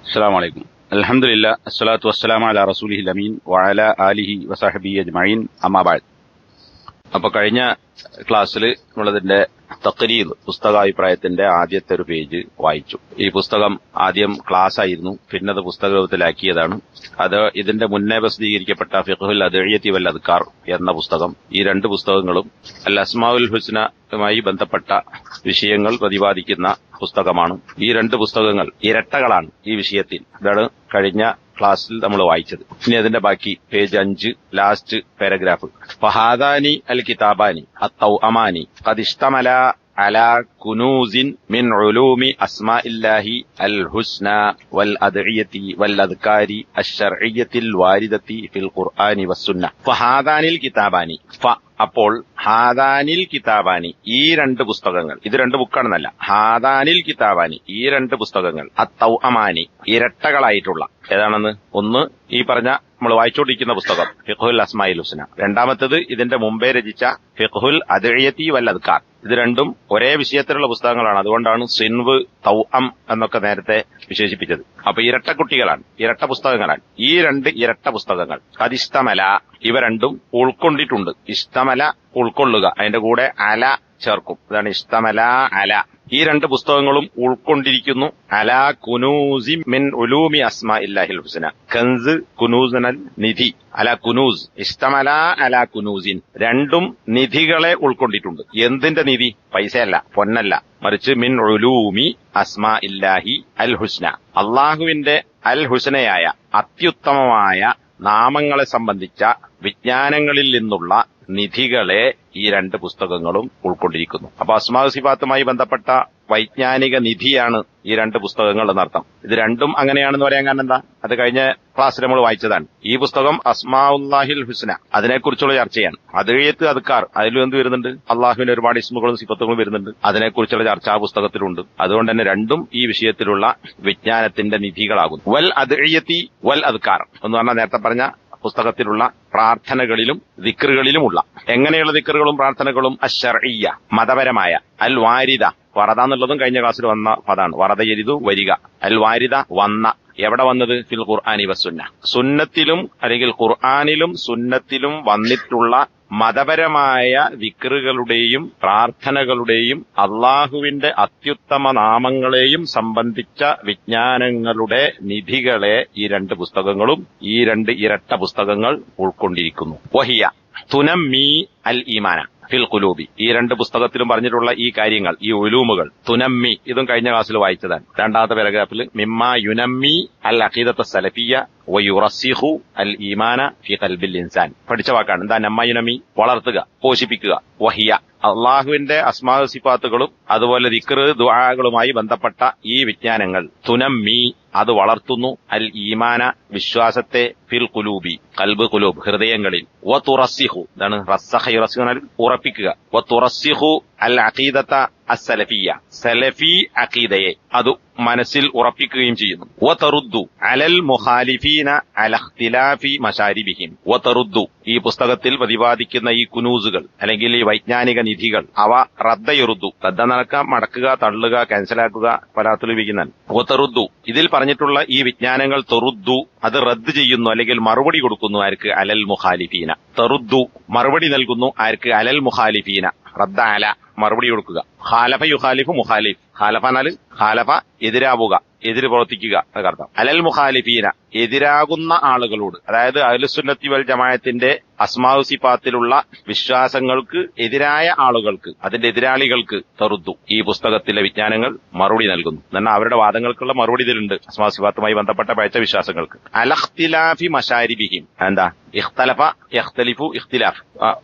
അസ്സലാമു അലൈക്കും. അൽഹംദുലില്ലാഹ് അസ്സലാത്തു വസ്സലാമു അലാ റസൂലിഹിൽ അമീൻ വഅലാ ആലിഹി വസഹ്ബിഹി അജ്മഈൻ അമ്മാ ബഅദ്. അപ്പൊ കഴിഞ്ഞ ക്ലാസ്സിൽ നമ്മളതിന്റെ തഖ്രീർ പുസ്തകാഭിപ്രായത്തിന്റെ ആദ്യത്തെ ഒരു പേജ് വായിച്ചു. ഈ പുസ്തകം ആദ്യം ക്ലാസ് ആയിരുന്നു, പിന്നെ അത് പുസ്തക രൂപത്തിലാക്കിയതാണ്. അത് ഇതിന്റെ മുന്നേ പ്രസിദ്ധീകരിക്കപ്പെട്ട ഫിഖ്ഹുൽ അദ്ഇയ്യത്തി വൽ അദ്കാർ എന്ന പുസ്തകം. ഈ രണ്ട് പുസ്തകങ്ങളും അൽ അസ്മാഉൽ ഹുസ്നയുമായി ബന്ധപ്പെട്ട വിഷയങ്ങൾ പ്രതിപാദിക്കുന്ന പുസ്തകമാണ്. ഈ രണ്ട് പുസ്തകങ്ങൾ ഇരട്ടകളാണ് ഈ വിഷയത്തിൽ. ഇതാണ് കഴിഞ്ഞ ക്ലാസ്സിൽ നമ്മൾ വായിച്ചത്. ഇനി അതിന്റെ ബാക്കി പേജ് 5 ലാസ്റ്റ് പാരഗ്രാഫ്. ഫഹാദാനി അൽ കിതാബാനി അത്തൗഅമാനി ഖദ് ഇഷ്തമല അലാ കുനൂസിൻ മിൻ ഉലൂമി അസ്മാഇല്ലാഹി അൽ ഹുസ്ന വൽ അദ്ഇയത്തി വൽ അദ്കാരി അശ്ശർഇയ്യത്തിൽ വാരിദത്തി ഫിൽ ഖുർആനി വസ്സുന്ന. ഫഹാദാനിൽ കിതാബാനി, അപ്പോൾ ഹാദാനിൽ കിതാബാനി, ഈ രണ്ട് പുസ്തകങ്ങൾ, ഇത് രണ്ട് ബുക്കാണെന്നല്ല, ഹാദാനിൽ കിതാബാനി, ഈ രണ്ട് പുസ്തകങ്ങൾ അത്തൗഅമാനി, ഇരട്ടകളായിട്ടുള്ള. ഏതാണെന്ന്? ഒന്ന് ഈ പറഞ്ഞ നമ്മൾ വായിച്ചുകൊണ്ടിരിക്കുന്ന പുസ്തകം ഫിഖ്ഹുൽ അസ്മാഇൽ ഹുസ്ന, രണ്ടാമത്തേത് ഇതിന്റെ മുമ്പേ രചിച്ച ഫിഖ്ഹുൽ അദ്ഇയത്തി വൽ അദ്കാർ. ഇത് രണ്ടും ഒരേ വിഷയത്തിലുള്ള പുസ്തകങ്ങളാണ്. അതുകൊണ്ടാണ് സിൻവ് തൗഅം എന്നൊക്കെ നേരത്തെ വിശേഷിപ്പിച്ചത്. അപ്പൊ ഇരട്ട കുട്ടികളാണ്, ഇരട്ട പുസ്തകങ്ങളാണ് ഈ രണ്ട് ഇരട്ട പുസ്തകങ്ങൾ. ഖദിസ്തമല, ഇവ രണ്ടും ഉൾക്കൊണ്ടിട്ടുണ്ട്. ഇസ്തമല ഉൾക്കൊള്ളുക, അതിന്റെ കൂടെ അല ചേർക്കും. ഇതാണ് ഇസ്തമല അല. ഈ രണ്ട് പുസ്തകങ്ങളും ഉൾക്കൊണ്ടിരിക്കുന്നു അലാ കുനൂസി മിൻ ഉലൂമി അസ്മാഇല്ലാഹിൽ ഹുസ്ന. കൻസ്, കുനൂസ് എന്നാൽ നിധി. അലാ കുനൂസ്, ഇസ്തമല അലാ കുനൂസിൻ, രണ്ടും നിധികളെ ഉൾക്കൊണ്ടിട്ടുണ്ട്. എന്തിന്റെ നിധി? പൈസയല്ല, പൊന്നല്ല, മറിച്ച് മിൻ ഉലൂമി അസ്മാഇല്ലാഹി അൽ ഹുസ്ന, അള്ളാഹുവിന്റെ അൽ ഹുസ്നയായ അത്യുത്തമമായ നാമങ്ങളെ സംബന്ധിച്ച വിജ്ഞാനങ്ങളിൽ നിന്നുള്ള നിധികളെ ഈ രണ്ട് പുസ്തകങ്ങളും ഉൾക്കൊണ്ടിരിക്കുന്നു. അപ്പൊ അസ്മാഉ സിഫാത്തുമായി ബന്ധപ്പെട്ട വൈജ്ഞാനിക നിധിയാണ് ഈ രണ്ട് പുസ്തകങ്ങൾ എന്നർത്ഥം. ഇത് രണ്ടും അങ്ങനെയാണെന്ന് പറയാൻ കാരണം എന്താ? അത് കഴിഞ്ഞ ക്ലാസ്സിൽ നമ്മൾ വായിച്ചതാണ്. ഈ പുസ്തകം അസ്മാഉല്ലാഹിൽ ഹുസ്ന, അതിനെക്കുറിച്ചുള്ള ചർച്ചയാണ്. അദ്ഇയ്യത്ത് അദ്കാർ, അതിലും എന്ത് വരുന്നുണ്ട്? അള്ളാഹുവിന്റെ ഒരുപാട് ഇസ്മുകളും സിഫത്തുകളും വരുന്നുണ്ട്. അതിനെക്കുറിച്ചുള്ള ചർച്ച ആ പുസ്തകത്തിലുണ്ട്. അതുകൊണ്ട് തന്നെ രണ്ടും ഈ വിഷയത്തിലുള്ള വിജ്ഞാനത്തിന്റെ നിധികളാകുന്നു. വൽ അദ്ഇയ്യത്തി വൽ അദ്കാർ എന്ന് പറഞ്ഞാൽ നേരത്തെ പറഞ്ഞ പുസ്തകത്തിലുള്ള പ്രാർത്ഥനകളിലും ദിക്റുകളിലുമുള്ള. എങ്ങനെയുള്ള ദിക്റുകളും പ്രാർത്ഥനകളും? അശ്ശർഇയ്യ, മതപരമായ. അൽ വാരിദ, വറദ എന്നുള്ളതും കഴിഞ്ഞ ക്ലാസ്സിൽ വന്ന പദാണ്. വറദ യരിദു, വരിക. അൽ വാരിദ, വന്ന. എവിടെ വന്നത്? ഫിൽ ഖുർആനി വസ്സുന്ന, സുന്നത്തിലും അല്ലെങ്കിൽ ഖുർആനിലും സുന്നത്തിലും വന്നിട്ടുള്ള മതപരമായ ദിക്റുകളുടെയും പ്രാർത്ഥനകളുടെയും അള്ളാഹുവിന്റെ അത്യുത്തമ നാമങ്ങളെയും സംബന്ധിച്ച വിജ്ഞാനങ്ങളുടെ നിധികളെ ഈ രണ്ട് പുസ്തകങ്ങളും, ഈ രണ്ട് ഇരട്ട പുസ്തകങ്ങൾ ഉൾക്കൊണ്ടിരിക്കുന്നു. വഹിയ തുനമ്മി അൽ ഈമാന ഫിൽ ഖുലൂബി, ഈ രണ്ട് പുസ്തകത്തിലും പറഞ്ഞിട്ടുള്ള ഈ കാര്യങ്ങൾ, ഈ ഉലൂമുകൾ, തുനമ്മി, ഇതും കഴിഞ്ഞ ക്ലാസ്സിൽ വായിച്ചതാണ്. രണ്ടാമത്തെ പാരഗ്രാഫിൽ മിമ്മാ യുനമ്മി അൽ അഖീദത്ത സലഫിയ്യ വയുറസ്സിഖു അൽ ഈമാന ഫി ഖൽബിൽ ഇൻസാൻ. പഠിച്ച വാക്കാണ്. എന്താ നമ്മ യുനമ്മി? വളർത്തുക, പോഷിപ്പിക്കുക. വഹിയ, അള്ളാഹുവിന്റെ അസ്മാഉ സിഫാത്തുകളും അതുപോലെ ദിക്ർ ദുആകളുമായി ബന്ധപ്പെട്ട ഈ വിജ്ഞാനങ്ങൾ തുനമ്മി, അത് വളർത്തുന്നു അൽ ഈമാന, വിശ്വാസത്തെ, ഫിൽ ഖുലൂബി, ഖൽബ് ഖുലൂബ്, ഹൃദയങ്ങളിൽ. വ തുറസ്സിഖു, ഇതാണ് റസ്സഖ യുറസ്സിഖു എന്നാൽ ഉറപ്പിക്കുക. വ തുറസ്സിഖു അൽ അഖീദത്ത അസ്സലഫിയ്യ, സലഫി അഖീദയെ അത് മനസ്സിൽ ഉറപ്പിക്കുകയും ചെയ്യുന്നു. വ തറുദ്ദു അലൽ മുഖാലിഫീന അല ഇഖ്തിലാഫി മശാരിബിഹിം. വ തറുദ്ദു, ഈ പുസ്തകത്തിൽ പ്രതിപാദിക്കുന്ന ഈ കുനൂസുകൾ അല്ലെങ്കിൽ ഈ വൈജ്ഞാനിക നിധികൾ, അവ റദ്ദയുറുദ്ദു, റദ്ദ നടക്കുക, മടക്കുക, തള്ളുക, ക്യാൻസലാക്കുക, പരാത്തുലിപ്പിക്കുന്നതാണ്. വ തറുദ്ദു, ഇതിൽ പറഞ്ഞിട്ടുള്ള ഈ വിജ്ഞാനങ്ങൾ തൊറുദ്ദു, അത് റദ്ദ് ചെയ്യുന്നു അല്ലെങ്കിൽ മറുപടി കൊടുക്കുന്നു. ആർക്ക്? അലൽ മുഖാലിഫീന. തറുദ്ദു, മറുപടി നൽകുന്നു. ആർക്ക്? അലൽ മുഖാലിഫീന. റദ്ദ അല, മറുപടി കൊടുക്കുക. ഖാലഫ യുഖാലിഫു മുഖാലിഫ്, ഖാലഫ എന്നാൽ ഖാലഫ, എതിരാവുക, എതിര് പ്രവർത്തിക്കുക എന്നർത്ഥം. അലൽ മുഖാലിഫീന, എതിരാകുന്ന ആളുകളോട്, അതായത് അഹ്ലുസുന്നത്തി വൽ ജമാഅത്തിന്റെ അസ്മാഉ സിഫാത്തിലുള്ള വിശ്വാസങ്ങൾക്ക് എതിരായ ആളുകൾക്ക്, അതിന്റെ എതിരാളികൾക്ക് തറുദ്ദു, ഈ പുസ്തകത്തിലെ വിജ്ഞാനങ്ങൾ മറുപടി നൽകുന്നു. എന്നാൽ അവരുടെ വാദങ്ങൾക്കുള്ള മറുപടി ഇതിലുണ്ട്, അസ്മാഉ സിഫാത്തുമായി ബന്ധപ്പെട്ട പഴച്ച വിശ്വാസങ്ങൾക്ക്. അലഖ്തിലാഫി മശാരിബിഹിം, എന്താ? ഇഖ്തലഫ യഖ്തലിഫു ഇഖ്തിലാഫ്,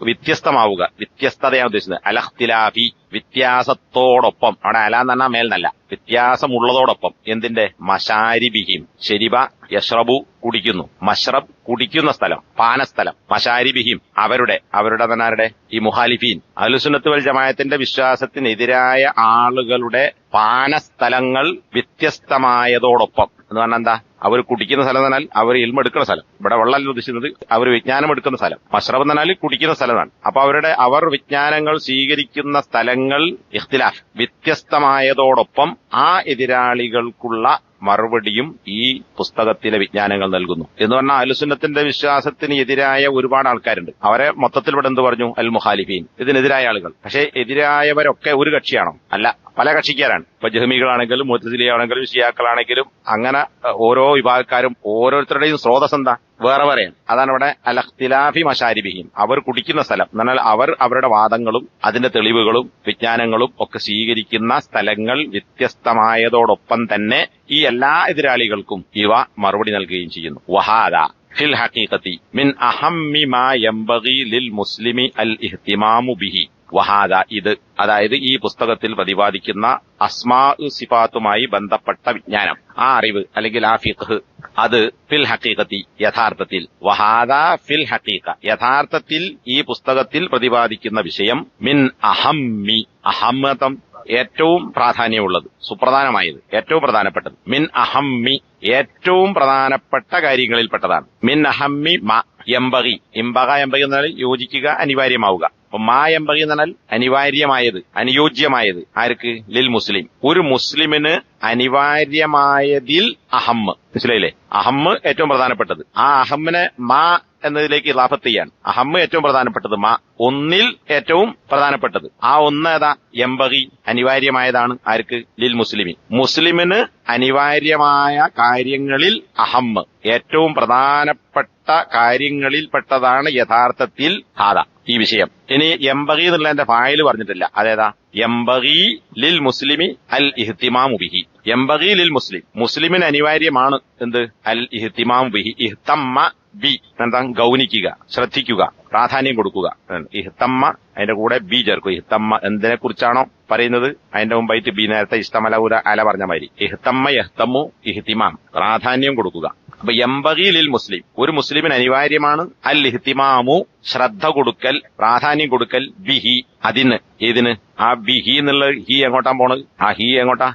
വ്യത്യസ്തമാവുക, വ്യത്യസ്തതയാണ് ഉദ്ദേശിച്ചത്. അലഖ്തിലാഫി, വ്യത്യാസത്തോടൊപ്പം. അവിടെ അല എന്ന് പറഞ്ഞാൽ മേൽന്നല്ല, വ്യത്യാസമുള്ളതോടൊപ്പം. എന്തിന്റെ? മശാരിബിഹിം, ശരിബ യഷ്റബു, കുടിക്കുന്നു, മഷ്റബ് കുടിക്കുന്ന സ്ഥലം, പാനസ്ഥലം. മശാരിബിഹിം, അവരുടെ തന്നാരുടെ? ഈ മുഖാലിഫീൻ, അഹ്ലുസുന്നത്ത് വൽ ജമാഅത്തിന്റെ വിശ്വാസത്തിനെതിരായ ആളുകളുടെ പാനസ്ഥലങ്ങൾ വ്യത്യസ്തമായതോടൊപ്പം. എന്ന് പറഞ്ഞാൽ എന്താ? അവർ കുടിക്കുന്ന സ്ഥലം എന്നാൽ അവർ ഇൽമെടുക്കുന്ന സ്ഥലം. ഇവിടെ വെള്ളമല്ല ഉദ്ദേശിക്കുന്നത്, അവർ വിജ്ഞാനം എടുക്കുന്ന സ്ഥലം. മഷ്റബ് എന്നാൽ കുടിക്കുന്ന സ്ഥലമാണ്. അപ്പൊ അവർ വിജ്ഞാനങ്ങൾ സ്വീകരിക്കുന്ന സ്ഥലങ്ങൾ ഇഖ്തിലാഫ്, വ്യത്യസ്തമായതോടൊപ്പം ആ എതിരാളികൾക്കുള്ള മറുപടിയും ഈ പുസ്തകത്തിലെ വിജ്ഞാനങ്ങൾ നൽകുന്നു. എന്ന് പറഞ്ഞാൽ അഹ്ലുസുന്നത്തിന്റെ വിശ്വാസത്തിന് എതിരായ ഒരുപാട് ആൾക്കാരുണ്ട്. അവരെ മൊത്തത്തിൽ ഇവിടെ എന്ത് പറഞ്ഞു? അൽ മുഖാലിഫീൻ, ഇതിനെതിരായ ആളുകൾ. പക്ഷേ എതിരായവരൊക്കെ ഒരു കക്ഷിയാണോ? അല്ല, പല കക്ഷിക്കാരാണ്. ഇപ്പൊ ജഹ്മികളാണെങ്കിലും മുഅ്തസിലിയാണെങ്കിലും ഷിയാക്കളാണെങ്കിലും അങ്ങനെ ഓരോ വിഭാഗക്കാരും ഓരോരുത്തരുടെയും സ്രോതസ് എന്താ? വേറെ വേറെയാണ്. അതാണ് ഇവിടെ അൽ ഇഖ്തിലാഫി മശാരിബിഹിം, അവർ കുടിക്കുന്ന സ്ഥലം. എന്നാൽ അവർ അവരുടെ വാദങ്ങളും അതിന്റെ തെളിവുകളും വിജ്ഞാനങ്ങളും ഒക്കെ സ്വീകരിക്കുന്ന സ്ഥലങ്ങൾ വ്യത്യസ്തമായതോടൊപ്പം തന്നെ ഈ എല്ലാ എതിരാളികൾക്കും ഇവ മറുപടി നൽകുകയും ചെയ്യുന്നു. വഹാദ ഫിൽ ഹഖീഖത്തി മിൻ അഹമ്മി മാ യംബഗി ലിൽ മുസ്ലിമി അൽ ഇഹ്തിമാമു ബിഹി. വഹാദ, ഇത്, അതായത് ഈ പുസ്തകത്തിൽ പ്രതിപാദിക്കുന്ന അസ്മാ സിഫാത്തുമായി ബന്ധപ്പെട്ട വിജ്ഞാനം, ആ അറിവ് അല്ലെങ്കിൽ ആ ഫിഖ്, അത് ഫിൽ ഹഖീഖത്തി, യഥാർത്ഥത്തിൽ, വഹാദ ഫിൽ ഹഖീഖ, യഥാർത്ഥത്തിൽ ഈ പുസ്തകത്തിൽ പ്രതിപാദിക്കുന്ന വിഷയം മിൻ അഹമ്മി, അഹമ്മതം ഏറ്റവും പ്രാധാന്യമുള്ളത്, സുപ്രധാനമായത്, ഏറ്റവും പ്രധാനപ്പെട്ടത്, മിൻ അഹമ്മി ഏറ്റവും പ്രധാനപ്പെട്ട കാര്യങ്ങളിൽപ്പെട്ടതാണ്. മിൻ അഹമ്മി മ യംബഗി, ഇംബഗ യംബഗി എന്നാൽ യോജിക്കുക, അനിവാര്യമാവുക. അപ്പൊ മാ യംബഗി എന്ന് പറഞ്ഞാൽ അനിവാര്യമായത്, അനുയോജ്യമായത്. ആർക്ക്? ലിൽ മുസ്ലിം, ഒരു മുസ്ലിമിന് അനിവാര്യമായതിൽ അഹമ്മ്. മനസ്സിലായില്ലേ? അഹമ്മ് ഏറ്റവും പ്രധാനപ്പെട്ടത്. ആ അഹമ്മിനെ മാ എന്നതിലേക്ക് ഇളാഫത്ത് ചെയ്യാൻ. അഹമ്മ് ഏറ്റവും പ്രധാനപ്പെട്ടത്, മാ ഒന്നിൽ ഏറ്റവും പ്രധാനപ്പെട്ടത്. ആ ഒന്ന് ഏതാ? യംബഗി, അനിവാര്യമായതാണ്. ആർക്ക്? ലിൽ മുസ്ലിമി, മുസ്ലിമിന് അനിവാര്യമായ കാര്യങ്ങളിൽ അഹമ്മ്, ഏറ്റവും പ്രധാനപ്പെട്ട കാര്യങ്ങളിൽപ്പെട്ടതാണ് യഥാർത്ഥത്തിൽ ഹാദാ, ഈ വിഷയം. ഇനി യംബഗി എന്നുള്ളതിന്റെ ഫായില് പറഞ്ഞിട്ടില്ല, അതേതാ? യംബഗി ലിൽ മുസ്ലിമി അൽ ഇഹ്തിമാമു ബിഹി. യംബഗി ലിൽ മുസ്ലിം, മുസ്ലിമിന് അനിവാര്യമാണ് എന്ത്? അൽ ഇഹ്തിമാമു ബിഹി. ഇഹ്തമ്മ ബി, എന്താ? ഗൗനിക്കുക, ശ്രദ്ധിക്കുക, പ്രാധാന്യം കൊടുക്കുക. ഇഹ്തമ്മ അതിന്റെ കൂടെ ബി ചേർക്കും. ഇഹ്തമ്മ എന്തിനെ കുറിച്ചാണോ പറയുന്നത് അതിന്റെ മുമ്പായിട്ട് ബി, നേരത്തെ ഇസ്തമലൗര അല പറഞ്ഞ മാതിരി. ഇഹ്തമ്മ യഹ്തമ്മു ഇഹ്തിമാം, പ്രാധാന്യം കൊടുക്കുക. അപ്പൊ യംബഗി ലിൽ മുസ്ലിം, ഒരു മുസ്ലിമിന് അനിവാര്യമാണ് അൽ ഇഹ്തിമാമു, ശ്രദ്ധ കൊടുക്കൽ, പ്രാധാന്യം കൊടുക്കൽ, ബിഹി, അതിന്. ഏതിന്? ആ ബിഹി എന്നുള്ള ഹി എങ്ങോട്ടാ പോണത്? ആ ഹി എങ്ങോട്ടാ?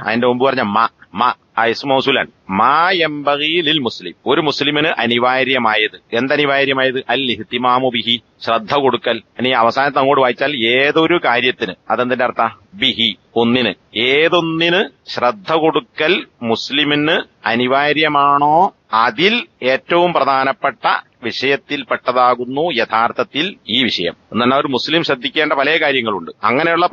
അതിന്റെ മുമ്പ് പറഞ്ഞ മ, മ ഇസ്മൗസുലൻ. മാ യംബഗി ലിൽ മുസ്ലിം, ഒരു മുസ്ലിമിന് അനിവാര്യമായത്. എന്തനിവാര്യമായത്? അൽ ഇഹ്തിമാമു ബിഹി, ശ്രദ്ധ കൊടുക്കൽ. ഇനി അവസാനത്ത് അങ്ങോട്ട് വായിച്ചാൽ ഏതൊരു കാര്യത്തിന്, അതെന്തിന്റെ അർത്ഥ? ബിഹി, ഒന്നിന്. ഏതൊന്നിന് ശ്രദ്ധ കൊടുക്കൽ മുസ്ലിമിന് അനിവാര്യമാണോ അതിൽ ഏറ്റവും പ്രധാനപ്പെട്ട വിഷയത്തിൽപ്പെട്ടതാകുന്നു യഥാർത്ഥത്തിൽ ഈ വിഷയം. എന്നാൽ ഒരു മുസ്ലിം ശ്രദ്ധിക്കേണ്ട പല കാര്യങ്ങളുണ്ട്. അങ്ങനെയുള്ള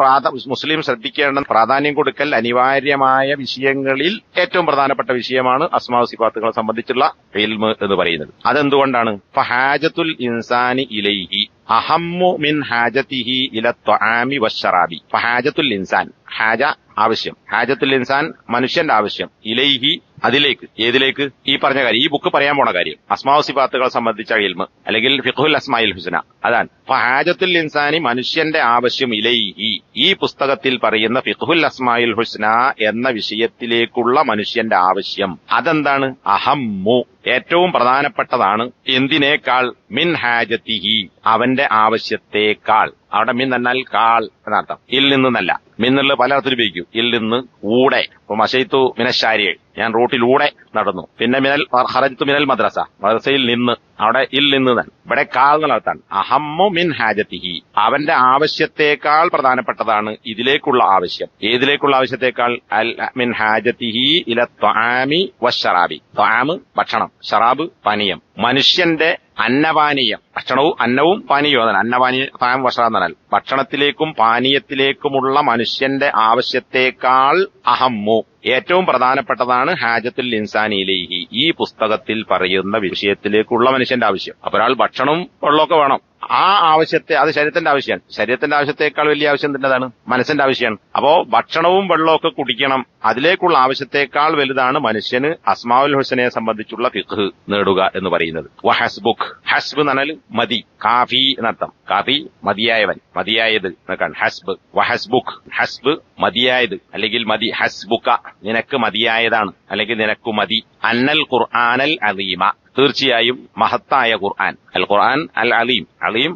മുസ്ലിം ശ്രദ്ധിക്കേണ്ട പ്രാധാന്യം കൊടുക്കൽ അനിവാര്യമായ വിഷയങ്ങളിൽ ഏറ്റവും പ്രധാനപ്പെട്ട വിഷയമാണ് അസ്മാഉ സിഫാത്തുകളെ സംബന്ധിച്ചുള്ള ഇൽമ് എന്ന് പറയുന്നത്. അതെന്തുകൊണ്ടാണ്? ഫഹാജത്തുൽ ഇൻസാനി ഇലൈഹി അഹമ്മു മിൻ ഹാജതിഹി ഇല ത്വആമി വശറാബി. ഫഹാജത്തുൽ ഇൻസാൻ, ഹാജ ആവശ്യം, ഹാജത്തുൽ ഇൻസാൻ മനുഷ്യന്റെ ആവശ്യം, ഇലൈഹി അതിലേക്ക്. ഏതിലേക്ക്? ഈ പറഞ്ഞ കാര്യം, ഈ ബുക്ക് പറയാൻ പോണ കാര്യം, അസ്മാഉ സിഫാത്തുകളെ സംബന്ധിച്ച ഇൽമ് അല്ലെങ്കിൽ ഫിഖ്ഹുൽ അസ്മാഇൽ ഹുസ്ന, അതാണ്. ഫഹാജത്തുൽ ഇൻസാനി, മനുഷ്യന്റെ ആവശ്യം, ഇലൈഹി ഈ പുസ്തകത്തിൽ പറയുന്ന ഫിഖ്ഹുൽ അസ്മാഇൽ ഹുസ്ന എന്ന വിഷയത്തിലേക്കുള്ള മനുഷ്യന്റെ ആവശ്യം. അതെന്താണ്? അഹമ്മു, ഏറ്റവും പ്രധാനപ്പെട്ടതാണ്. എന്തിനേക്കാൾ? മിൻ ഹാജത്തിഹി, അവന്റെ ആവശ്യത്തേക്കാൾ. അവിടെ മിൻ എന്നാൽ കാൾ എന്നർത്ഥം, ഇൽ നിന്നല്ല. മിന്നുള്ള പല അർത്ഥത്തിൽ ഉപയോഗിക്കും. ഇൽ നിന്ന്, ഊടെ. ഇപ്പൊ മശൈത്തു മിനശാരി, ഞാൻ റൂട്ടിലൂടെ നടന്നു. പിന്നെ മിനൽ ഖറജ്തു മിനൽ മദ്രസ, മദ്രസയിൽ നിന്ന്. അവിടെ ഇൽ നിന്ന് തന്നെ. ഇവിടെ കാൾ എന്നുള്ള അർത്ഥാണ്. അഹമ്മു മിൻ ഹാജത്തിഹി, അവന്റെ ആവശ്യത്തേക്കാൾ പ്രധാനപ്പെട്ടതാണ് ഇതിലേക്കുള്ള ആവശ്യം. ഏതിലേക്കുള്ള ആവശ്യത്തേക്കാൾ? അൽ മിൻ ഹാജത്തിഹി ഇല ത്വആമി വശറാബി. ത്വആമ് ഭക്ഷണം, ശറാബ് പാനീയം. മനുഷ്യന്റെ അന്നപാനീയം, ഭക്ഷണവും അന്നവും പാനീയവും, അതാണ് അന്നപാനീയ താം വശറ എന്നാൽ ഭക്ഷണത്തിലേക്കും പാനീയത്തിലേക്കുമുള്ള മനുഷ്യന്റെ ആവശ്യത്തേക്കാൾ അഹമ്മു, ഏറ്റവും പ്രധാനപ്പെട്ടതാണ് ഹാജത്തുൽ ഇൻസാനി ഇലൈഹി, ഈ പുസ്തകത്തിൽ പറയുന്ന വിഷയത്തിലേക്കുള്ള മനുഷ്യന്റെ ആവശ്യം. അപ്പൊ ഒരാൾ ഭക്ഷണവും വെള്ളമൊക്കെ വേണം. ആ ആവശ്യത്തെ, അത് ശരീരത്തിന്റെ ആവശ്യമാണ്. ശരീരത്തിന്റെ ആവശ്യത്തെക്കാൾ വലിയ ആവശ്യം തന്നെതാണ് മനസ്സിന്റെ ആവശ്യമാണ്. അപ്പോ ഭക്ഷണവും വെള്ളമൊക്കെ കുടിക്കണം, അതിലേക്കുള്ള ആവശ്യത്തെക്കാൾ വലുതാണ് മനുഷ്യന് അസ്മാഉൽ ഹുസ്നയെ സംബന്ധിച്ചുള്ള ഫിഖ് നേടുക എന്ന് പറയുന്നത്. വഹസ്ബുക്, ഹസ്ബ് എന്ന് പറഞ്ഞാൽ മതി, കാഫി എന്നർത്ഥം. കാഫി മതിയായവൻ, മതിയായത് എന്നൊക്കെയാണ് ഹസ്ബ്. വഹസ്ബുക്, ഹസ്ബ് മതിയായത് അല്ലെങ്കിൽ മതി. ഹസ്ബുക, നിനക്ക് മതിയായതാണ് അല്ലെങ്കിൽ നിനക്കു മതി. അന്നൽ ഖുർആനൽ അലീമ, തീർച്ചയായും മഹത്തായ ഖുർആൻ. അൽ ഖുർആൻ അൽ അലീം, അലീം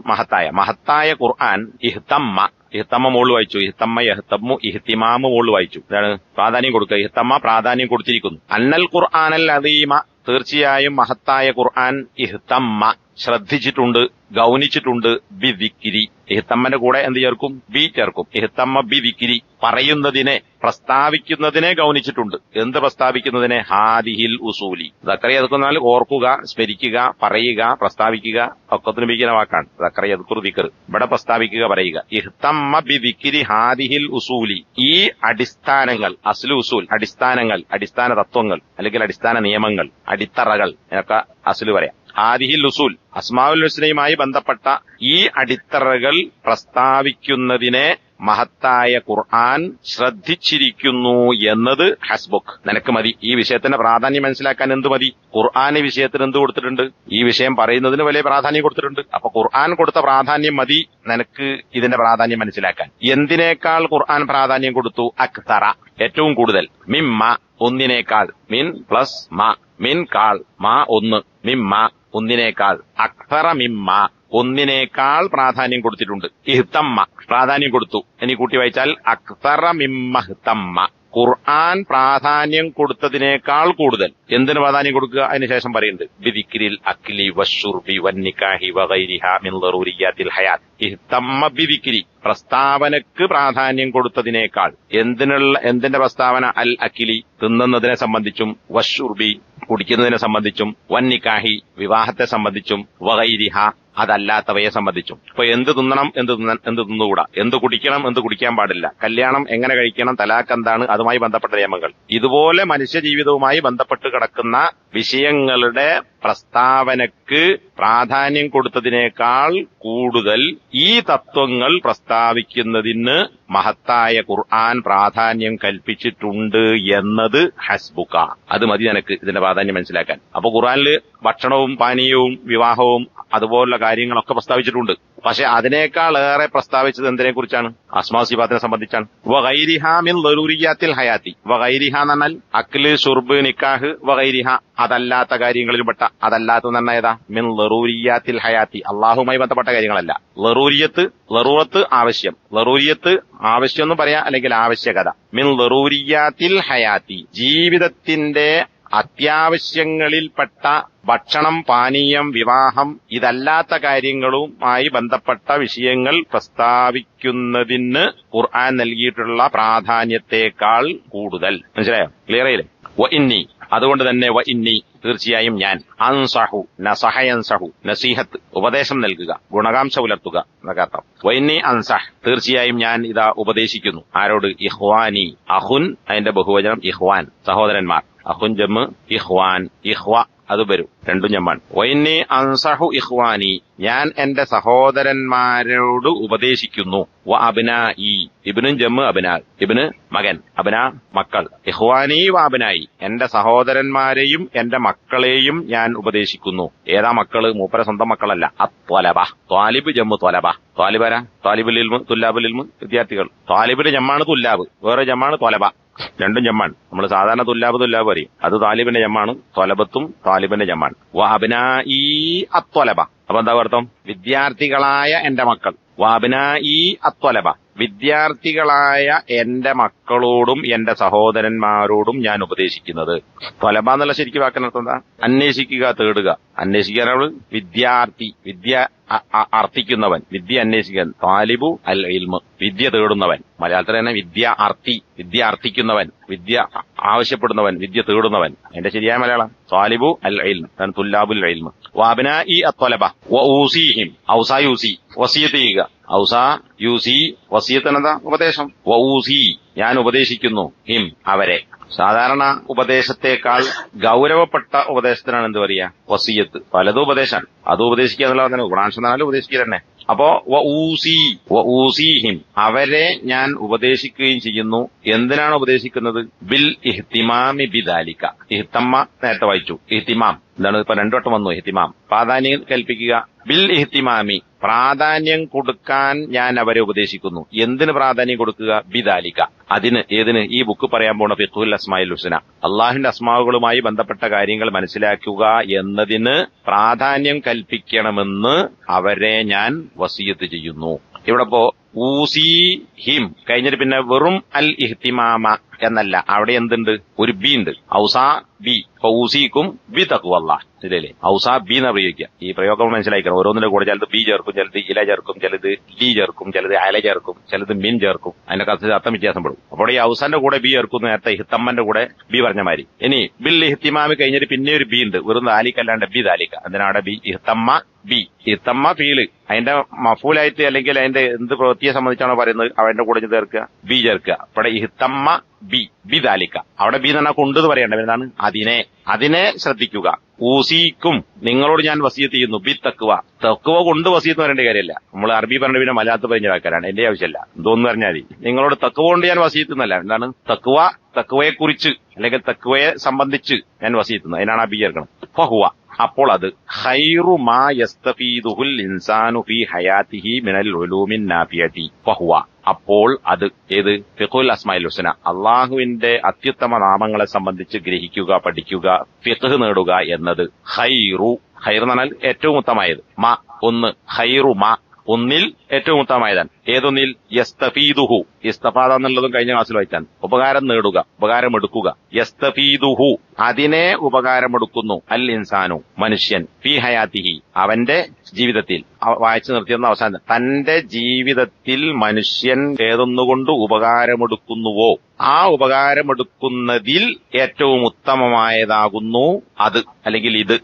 മഹത്തായ ഖുർആൻ. ഇഹ്തമ്മ, ഇഹ്തമ്മ മോള് വായിച്ചു. ഇഹ്തമ്മ യഹ്തമ്മു, ഇഹ്തിമാമ് മോള് വായിച്ചു. ഇതാണ് പ്രാധാന്യം കൊടുക്കുക. ഇഹ്തമ്മ പ്രാധാന്യം കൊടുത്തിരിക്കുന്നു. അന്നൽ ഖുർആനൽ അലീമ, തീർച്ചയായും മഹത്തായ ഖുർആൻ. ഇഹ്തമ്മ ശ്രദ്ധിച്ചിട്ടുണ്ട്. ഗൗനിച്ചിട്ടുണ്ട് ബി ദിക്രി. ഇഹ്തമ്മന്റെ കൂടെ എന്ത് ചേർക്കും? ബി ചേർക്കും. ഇഹ്തമ്മ ബി ദിക്രി, പറയുന്നതിനെ, പ്രസ്താവിക്കുന്നതിനെ ഗൗനിച്ചിട്ടുണ്ട്. എന്ത് പ്രസ്താവിക്കുന്നതിനെ? ഹാദിഹിൽ ഉസൂലി. ദക്കറിയതുക്കുന്നാൽ ഓർക്കുക, സ്മരിക്കുക, പറയുക, പ്രസ്താവിക്കുക, ഒക്കത്തിന് ഉപയോഗിക്കുന്ന വാക്കാണ് ദക്കറിയതുക്കുർ ദിക്ർ. ഇവിടെ പ്രസ്താവിക്കുക, പറയുക. ഇഹ്തമ്മ ബി ദിക്രി ഹാദിഹിൽ ഉസൂലി. ഈ അടിസ്ഥാനങ്ങൾ, അസ്ലു ഉസൂൽ, അടിസ്ഥാനങ്ങൾ, അടിസ്ഥാന തത്വങ്ങൾ അല്ലെങ്കിൽ അടിസ്ഥാന നിയമങ്ങൾ, അടിത്തറകൾ എന്നൊക്കെ അസ്ലു പറയാം. ഹാദിഹിൽ ഉസൂൽ, അസ്മാഉൽ ഹുസ്നയുമായി ബന്ധപ്പെട്ട ഈ അടിത്തറകൾ പ്രസ്താവിക്കുന്നതിനെ മഹത്തായ ഖുർആൻ ശ്രദ്ധിച്ചിരിക്കുന്നു എന്നത് ഹസ്ബുക്ക്, നിനക്ക് മതി. ഈ വിഷയത്തിന്റെ പ്രാധാന്യം മനസ്സിലാക്കാൻ എന്ത് മതി? ഖുർആൻ ഈ വിഷയത്തിന് എന്ത് കൊടുത്തിട്ടുണ്ട്? ഈ വിഷയം പറയുന്നതിന് വലിയ പ്രാധാന്യം കൊടുത്തിട്ടുണ്ട്. അപ്പൊ ഖുർആൻ കൊടുത്ത പ്രാധാന്യം മതി നിനക്ക് ഇതിന്റെ പ്രാധാന്യം മനസ്സിലാക്കാൻ. എന്തിനേക്കാൾ ഖുർആൻ പ്രാധാന്യം കൊടുത്തു? അക്തറ, ഏറ്റവും കൂടുതൽ. മിമ്മ, ഒന്നിനേക്കാൾ. മിൻ പ്ലസ് മ, മിൻ കാൾ, മാ ഒന്ന്, മിമ്മ ഒന്നിനേക്കാൾ. അക്തറ മിമ്മ, ഒന്നിനേക്കാൾ പ്രാധാന്യം കൊടുത്തിട്ടുണ്ട്. ഇഹ്തമ്മ, പ്രാധാന്യം കൊടുത്തു. ഇനി കൂട്ടി വായിച്ചാൽ അക്തറ മിമ്മ ഇഹ്തമ്മ, ഖുർആൻ പ്രാധാന്യം കൊടുത്തതിനേക്കാൾ കൂടുതൽ. എന്തിന് പ്രാധാന്യം കൊടുക്കുക? അതിനുശേഷം പറയുന്നുണ്ട് ബിദിക്രിൽ അക്ലി വശുർബി വന്നിക്കാഹി വഗൈരിഹാ മിൻ ദറൂരിയാത്തിൽ ഹയാത്ത്. ഇഹ്തമ്മ ബിദിക്രി, പ്രസ്താവനക്ക് പ്രാധാന്യം കൊടുത്തതിനേക്കാൾ. എന്തിന്റെ പ്രസ്താവന? അൽ അക്കിലി, തിന്നുന്നതിനെ സംബന്ധിച്ചും, വശുർബി, കുടിക്കുന്നതിനെ സംബന്ധിച്ചും, വന്നിക്കാഹി, വിവാഹത്തെ സംബന്ധിച്ചും, വഗൈരിഹ, അതല്ലാത്തവയെ സംബന്ധിച്ചും. ഇപ്പൊ എന്ത് തിന്നണം, എന്ത് തിന്നുകൂടാ, എന്ത് കുടിക്കണം, എന്ത് കുടിക്കാൻ പാടില്ല, കല്യാണം എങ്ങനെ കഴിക്കണം, തലാഖ് എന്താണ്, അതുമായി ബന്ധപ്പെട്ട നിയമങ്ങൾ, ഇതുപോലെ മനുഷ്യജീവിതവുമായി ബന്ധപ്പെട്ട് കിടക്കുന്ന വിഷയങ്ങളുടെ പ്രസ്താവനക്ക് പ്രാധാന്യം കൊടുത്തതിനേക്കാൾ കൂടുതൽ ഈ തത്വങ്ങൾ പ്രസ്താവിക്കുന്നതിന് മഹത്തായ ഖുർആൻ പ്രാധാന്യം കൽപ്പിച്ചിട്ടുണ്ട് എന്നത് ഹസ്ബുക. അത് മതി നിനക്ക് ഇതിന്റെ പ്രാധാന്യം മനസ്സിലാക്കാൻ. അപ്പൊ ഖുർആനിൽ ഭക്ഷണവും പാനീയവും വിവാഹവും അതുപോലുള്ള കാര്യങ്ങളൊക്കെ പ്രസ്താവിച്ചിട്ടുണ്ട്. പക്ഷെ അതിനേക്കാൾ ഏറെ പ്രസ്താവിച്ചത് എന്തിനെ കുറിച്ചാണ്? അസ്മാ സിഫാത്തിനെ സംബന്ധിച്ചാണ്. വഗൈരിഹ മിൻ ദറൂരിയാത്തിൽ ഹയാത്തി. വഗൈരിഹ എന്ന് പറഞ്ഞാൽ അക്ല്, ഷുർബ്, നിക്കാഹ്, വഗൈരിഹ, അതല്ലാത്ത കാര്യങ്ങളിലും പെട്ട. അതല്ലാത്തെന്ന് പറഞ്ഞാൽ ഏതാ? മിൻ ദറൂരിയാത്തിൽ ഹയാത്തി, അള്ളാഹുമായി ബന്ധപ്പെട്ട കാര്യങ്ങളല്ല. ലറൂറത്ത് ആവശ്യം, ലറൂരിയത്ത് ആവശ്യം എന്ന് പറയാം, അല്ലെങ്കിൽ ആവശ്യകത. മിൻ ദറൂരിയാത്തിൽ ഹയാത്തി, ജീവിതത്തിന്റെ അത്യാവശ്യങ്ങളിൽപ്പെട്ട ഭക്ഷണം, പാനീയം, വിവാഹം, ഇതല്ലാത്ത കാര്യങ്ങളുമായി ബന്ധപ്പെട്ട വിഷയങ്ങൾ പ്രസ്താവിക്കുന്നതിന് ഖുർആൻ നൽകിയിട്ടുള്ള പ്രാധാന്യത്തെക്കാൾ കൂടുതൽ. മനസ്സിലായോ? ക്ലിയർ ആയില്ലേ? വ ഇന്നി, അതുകൊണ്ട് തന്നെ വ ഇന്നി, തീർച്ചയായും ഞാൻ, അൻസഹു, നസഹയൻസഹു, നസീഹത്ത്, ഉപദേശം നൽകുക, ഗുണകാംക്ഷ പുലർത്തുക എന്നൊക്കെ അർത്ഥം. വ ഇന്നി അൻസഹ്, തീർച്ചയായും ഞാൻ ഇതാ ഉപദേശിക്കുന്നു. ആരോട്? ഇഖ്വാനി, അഹുൻ അതിന്റെ ബഹുവചനം ഇഖ്വാൻ, സഹോദരന്മാർ. അഹുൻ ജമ്മ്, ഇഖ്വാൻ, ഇഖ്വ അത് വരും, രണ്ടും ജമ്മാണ്. വൈന്നി അൻസഹു ഇഖ്വാനി, ഞാൻ എന്റെ സഹോദരന്മാരോട് ഉപദേശിക്കുന്നു. വ അബ്നാഇ, ഇബ്നും ജമ്മ് അബ്നാ, ഇബ്ന് മകൻ, അബ്നാ മക്കൾ. ഇഖ്വാനി വ അബ്നാഇ, എന്റെ സഹോദരന്മാരെയും എന്റെ മക്കളെയും ഞാൻ ഉപദേശിക്കുന്നു. ഏതാ മക്കള്? മൂപ്പര സ്വന്തം മക്കളല്ല. അത്വലബ, ത്വാലിബ് ജമ്മ് ത്വലബ. ത്വാലിബര, ത്വാലിബുൽ ഇൽമ്, തുല്ലാബുൽ ഇൽമ്, വിദ്യാർത്ഥികൾ. ത്വാലിബിന്റെ ജമ്മാണ് തുല്ലാബ്, വേറെ ജമ്മാണ് ത്വലബ, രണ്ടും ജമ്മാണ്. നമ്മൾ സാധാരണ തുല്ലാബ് പറയും, അത് താലിബിന്റെ ജമ്മാണ്. ത്വലബത്തും താലിബിന്റെ ജമ്മാണ്. വ അബ്നാഇ അത്വലബ, അപ്പൊ എന്താ അർത്ഥം? വിദ്യാർത്ഥികളായ എന്റെ മക്കൾ. വ അബ്നാഇ അത്വലബ, വിദ്യാർത്ഥികളായ എന്റെ മക്കളോടും എന്റെ സഹോദരന്മാരോടും ഞാൻ ഉപദേശിക്കുന്നത്. ത്വലബ എന്നുള്ള ശരിക്കും വാക്കിനർത്ഥം എന്താ? അന്വേഷിക്കുക, തേടുക. അന്വേഷിക്കാനാണ് വിദ്യാർത്ഥി, വിദ്യ അർത്ഥിക്കുന്നവൻ, വിദ്യ അന്വേഷിക്കാൻ. താലിബു അൽ ഇൽമ്, വിദ്യ തേടുന്നവൻ. മലയാളത്തിൽ തന്നെ വിദ്യ അർത്ഥി, വിദ്യ അർത്ഥിക്കുന്നവൻ, വിദ്യ ആവശ്യപ്പെടുന്നവൻ, വിദ്യ തേടുന്നവൻ. അതിന്റെ ശരിയായ മലയാളം താലിബു അൽ ഇൽമ്, തുല്ലാബുൽ ഇൽമ്. വഅബ്നാഇ അത്വലബ വ ഊസിഹിം, ഔസാ യൂസി, വസിയത്ത് ചെയ്യുക. ഔസാ യൂസി, വസിയത്ത് എന്നതാ? ഉപദേശം. വ ഊസി, ഞാൻ ഉപദേശിക്കുന്നു. ഹിം, അവരെ. സാധാരണ ഉപദേശത്തെക്കാൾ ഗൗരവപ്പെട്ട ഉപദേശത്തിനാണ് എന്ത് പറയാ? വസിയത്ത്. പലതും ഉപദേശമാണ്, അത് ഉപദേശിക്കുക എന്നുള്ളത് തന്നെ. ഖുർആൻ ചെന്നാലും ഉപദേശിക്കുക തന്നെ. അപ്പോ വ ഊസിഹിം, അവരെ ഞാൻ ഉപദേശിക്കുകയും ചെയ്യുന്നു. എന്തിനാണ് ഉപദേശിക്കുന്നത്? ബിൽ ഇഹ്തിമാമി ബിദാലിക. ഇഹ്തമ്മ നേരത്തെ വായിച്ചു. ഇഹ്തിമാം എന്താണ്? ഇപ്പൊ രണ്ടുവട്ടം വന്നു. ഇഹ്തിമാം, പ്രാധാന്യം കൽപ്പിക്കുക. ബിൽ ഇഹ്തിമാമി, പ്രാധാന്യം കൊടുക്കാൻ ഞാൻ അവരെ ഉപദേശിക്കുന്നു. എന്തിന് പ്രാധാന്യം കൊടുക്കുക? ബിദാലിക, അതിന്. ഏതിന്? ഈ ബുക്ക് പറയാൻ പോണ ഫിഖ്ഹുൽ അസ്മാഇൽ ഹുസ്ന, അള്ളാഹുവിന്റെ അസ്മാവുകളുമായി ബന്ധപ്പെട്ട കാര്യങ്ങൾ മനസ്സിലാക്കുക എന്നതിന് പ്രാധാന്യം കൽപ്പിക്കണമെന്ന് അവരെ ഞാൻ വസിയത്ത് ചെയ്യുന്നു. ഇവിടെ ഇപ്പോ ഊസീഹിം കഴിഞ്ഞിട്ട് പിന്നെ വെറും അൽ ഇഹ്തിമാമ എന്നല്ല, അവിടെ എന്തുണ്ട്? ഒരു ബി ഉണ്ട്. ഔസാ ബി. ഇപ്പൊ ഊസിക്കും ബി തഖ്വല്ലാ ഇല്ലേ? ഔസാ ബി എന്ന് പ്രയോഗിക്കുക. ഈ പ്രയോഗം മനസ്സിലാക്കണം. ഓരോന്നിന്റെ കൂടെ ചിലത് ബി ചേർക്കും, ചിലത് ഇല ചേർക്കും, ചിലത് ലീ ചേർക്കും, ചിലത് അല ചേർക്കും, ചിലത് മിൻ ചേർക്കും. അതിന്റെ അർത്ഥം വ്യത്യാസം പെടും. അപ്പോൾ ഈ ഔസാന്റെ കൂടെ ബി ചേർക്കും, നേരത്തെ ഇഹ്തമ്മന്റെ കൂടെ ബി പറഞ്ഞ മാതിരി. ഇനി ബിൽ ഇഹ്തിമാമി കഴിഞ്ഞിട്ട് പിന്നെ ഒരു ബി ഉണ്ട്, വെറും ദാലിക അല്ലാണ്ട് ബി ദാലിക. അതിനാടെ ബി ഇഹ്തമ്മ ബി. ഇഹ്തമ്മ ഫീല് അതിന്റെ മഫൂലായിട്ട് അല്ലെങ്കിൽ അതിന്റെ എന്ത് പ്രവൃത്തിയെ സംബന്ധിച്ചാണോ പറയുന്നത് അവന്റെ കൂടെ ചേർക്കുക, ബി ചേർക്കുക. ഇവിടെ ഇഹ്തമ്മ ബി ബി ദാലിക. അവിടെ ബി എന്ന് പറഞ്ഞാൽ കൊണ്ടെന്ന് പറയേണ്ടത് എന്താണ്? അതിനെ ശ്രദ്ധിക്കുക. ഊസിക്കും നിങ്ങളോട് ഞാൻ വസിയത്ത് ചെയ്യുന്നു ബി തഖ്വ. തഖ്വ കൊണ്ട് വസിയത്ത് പറയേണ്ട കാര്യമല്ല. നമ്മൾ അറബി പറഞ്ഞ പിന്നെ മലയാളത്തിൽ പറഞ്ഞ ആൾക്കാരാണ്, എന്റെ ആവശ്യമല്ല. എന്തോന്ന് പറഞ്ഞാൽ മതി. നിങ്ങളോട് തഖ്വ കൊണ്ട് ഞാൻ വസിയത്ത് എന്നല്ല. എന്താണ് തഖ്വയെ കുറിച്ച് അല്ലെങ്കിൽ തഖ്വയെ സംബന്ധിച്ച് ഞാൻ വസിയത്തുന്നു. അതിനാണ് ആ ബി ചേർക്കണം. ഫഹുവ അപ്പോൾ അത് ഖൈറു മാ യസ്തഫീദുൽ ഇൻസാനു ഫീ ഹയാതിഹി മിനൽ ഉലൂമിൻ നാഫിയതി. ഫഹുവ അപ്പോൾ അത് ഏത്? ഫിഖ്ഹുൽ അസ്മാഇൽ ഹുസ്ന, അള്ളാഹുവിന്റെ അത്യുത്തമ നാമങ്ങളെ സംബന്ധിച്ച് ഗ്രഹിക്കുക, പഠിക്കുക, ഫിഖ്ഹ് നേടുക എന്നത് ഖൈറു. ഖൈർ എന്ന് പറഞ്ഞാൽ ഏറ്റവും ഉത്തമമായത്. മ ഒന്ന്, ഖൈറു മ ഒന്നിൽ ഏറ്റവും ഉത്തമമായതാണ്. ഏതൊന്നിൽ? യസ്തഫീദുഹു. ഇസ്തഫാദ എന്നുള്ളതും കഴിഞ്ഞ ക്ലാസ്സിൽ വായിച്ചാൽ ഉപകാരം നേടുക, ഉപകാരമെടുക്കുക. യസ്തഫീദുഹു അതിനെ ഉപകാരമെടുക്കുന്നു. അൽ ഇൻസാനു മനുഷ്യൻ ഫീ ഹയാതിഹി അവന്റെ ജീവിതത്തിൽ. വായിച്ചു നിർത്തിയെന്ന അവസാനം തന്റെ ജീവിതത്തിൽ മനുഷ്യൻ ഏതൊന്നുകൊണ്ട് ഉപകാരമെടുക്കുന്നുവോ ആ ഉപകാരമെടുക്കുന്നതിൽ ഏറ്റവും ഉത്തമമായതാകുന്നു അത് അല്ലെങ്കിൽ ഇത്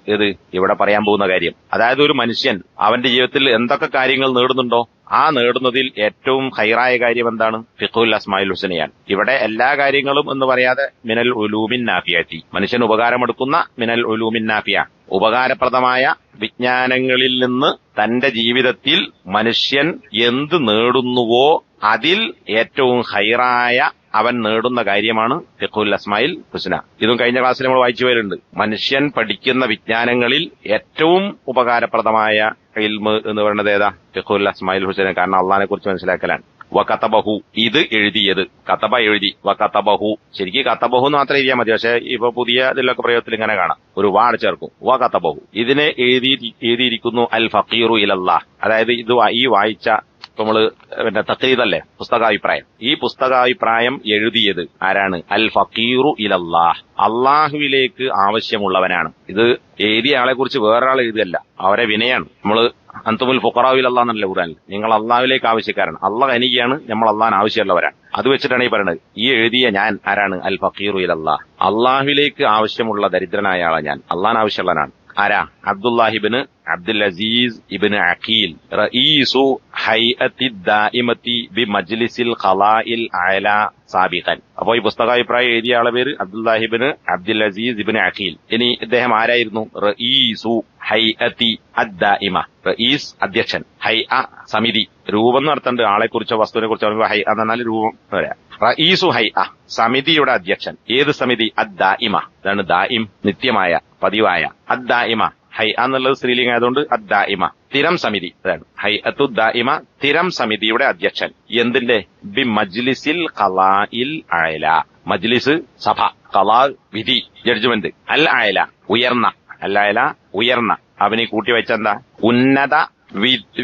ഇവിടെ പറയാൻ പോകുന്ന കാര്യം. അതായത് ഒരു മനുഷ്യൻ അവന്റെ ജീവിതത്തിൽ എന്തൊക്കെ കാര്യങ്ങൾ നേടുന്നുണ്ടോ ആ നേടുന്നതിൽ ഏറ്റവും ഹൈറായ കാര്യം എന്താണ്? ഫിഖ്ഹുൽ അസ്മാഇൽ ഹുസ്നയാണ്. ഇവിടെ എല്ലാ കാര്യങ്ങളും എന്ന് പറയാതെ മിനൽ ഉലൂമിൻ നാഫിയത്തി, മനുഷ്യൻ ഉപകാരമെടുക്കുന്ന മിനൽ ഉലൂമിൻ നാഫിയ, ഉപകാരപ്രദമായ വിജ്ഞാനങ്ങളിൽ നിന്ന് തന്റെ ജീവിതത്തിൽ മനുഷ്യൻ എന്ത് നേടുന്നുവോ അതിൽ ഏറ്റവും ഹൈറായ അവൻ നേടുന്ന കാര്യമാണ് ഫിഖ്ഹുൽ അസ്മാഇൽ ഹുസ്ന. ഇതും കഴിഞ്ഞ ക്ലാസ്സിൽ നമ്മൾ വായിച്ചു വരുന്നുണ്ട്. മനുഷ്യൻ പഠിക്കുന്ന വിജ്ഞാനങ്ങളിൽ ഏറ്റവും ഉപകാരപ്രദമായ ഇൽമ് എന്ന് പറയുന്നത് ഏതാ? ഫിഖ്ഹുൽ അസ്മാഇൽ ഹുസ്ന. കാരണം അള്ളാഹിനെ കുറിച്ച് മനസ്സിലാക്കലാണ്. വകതബഹു ഇത് എഴുതിയത്, കതബ എഴുതി, വകതബഹു ശരിക്കും കതബഹു എന്ന് മാത്രം എഴുതിയാൽ മതി. പക്ഷെ ഇപ്പൊ പുതിയ ഇതിലൊക്കെ പ്രയോഗത്തിൽ ഇങ്ങനെ കാണാം, ഒരു വാട് ചേർക്കും. വകതബഹു ഇതിനെ എഴുതിയിരിക്കുന്നു അൽ ഫഖീറു ഇലല്ലാഹ്. അതായത് ഇത് ഈ വായിച്ച നമ്മള് പിന്നെ തഖ്രീദല്ലേ, പുസ്തകാഭിപ്രായം. ഈ പുസ്തകാഭിപ്രായം എഴുതിയത് ആരാണ്? അൽ ഫഖീറു ഇലല്ലാഹ്, അള്ളാഹുവിലേക്ക് ആവശ്യമുള്ളവനാണ്. ഇത് എഴുതിയ ആളെ കുറിച്ച് വേറൊരാൾ എഴുതിയല്ല, അവരെ വിനയാണ്. നമ്മള് അന്തുമുൽ ഫുഖറാഉ ഇലല്ലാഹ് എന്നല്ലേ ഖുർആനിൽ. നിങ്ങൾ അള്ളാഹുവിലേക്ക് ആവശ്യക്കാരാണ്, അള്ളാഹ് എനിക്കാണ്, നമ്മൾ അള്ളാഹിന് ആവശ്യമുള്ളവരാണ്. അത് വെച്ചിട്ടാണ് ഈ പറയുന്നത്. ഈ എഴുതിയ ഞാൻ ആരാണ്? അൽ ഫഖീറു ഇലല്ലാഹ്, അള്ളാഹുവിലേക്ക് ആവശ്യമുള്ള ദരിദ്രനായ ആളാണ് ഞാൻ, അള്ളാഹിന് ആവശ്യമുള്ളവനാണ്. ആരാ? അബ്ദുല്ലാഹിബ്ന് അബ്ദുൽ അസീസ് ഇബ്നു അഖീൽ റഈസു ഹൈഅത്തി ദായിമത്തി ബി മജ്ലിസിൽ ഖലാഇൽ അഅല സാബിഖൻ. അപ്പോ ഈ പുസ്തകാഭിപ്രായം എഴുതിയ ആളെ പേര് അബ്ദുല്ലാഹിബ്ന് അബ്ദുൽ അസീസ് ഇബ്നു അഖീൽ. ഇനി ഇദ്ദേഹം ആരായിരുന്നു? റഈസു ഹൈഅത്തി അദ്ദായിമ, റഈസ് അധ്യക്ഷൻ, ഹൈഅ സമിതി. രൂപം എന്ന് അർത്ഥമുണ്ട്, ആളെ കുറിച്ചോ വസ്തുവിനെ കുറിച്ചോ ഹൈഅ എന്ന് പറഞ്ഞാൽ രൂപം പറയാം. റഈസു ഹൈഅ സമിതിയുടെ അധ്യക്ഷൻ. ഏത് സമിതി? അദ്ദായിമ. അതാണ് ദായിം, നിത്യമായ, പതിവായ. അദ്ദായിമ ഹൈഅ എന്നുള്ളത് സ്ത്രീലിംഗം ആയതുകൊണ്ട് അദ്ദായിമ സ്ഥിരം സമിതി. അതാണ് ഹൈഅത്തു ദായിമ, സ്ഥിരം സമിതിയുടെ അധ്യക്ഷൻ. എന്തിന്റെ? ബി മജ്ലിസിൽ ഖലാഇൽ അഅല, മജ്ലിസ് സഭ, ഖലാ വിധി, ജഡ്ജ്മെന്റ്, അൽ അഅല ഉയർന്ന, അൽ അഅല ഉയർന്ന. അവനെ കൂട്ടി വെച്ചെന്താ? ഉന്നത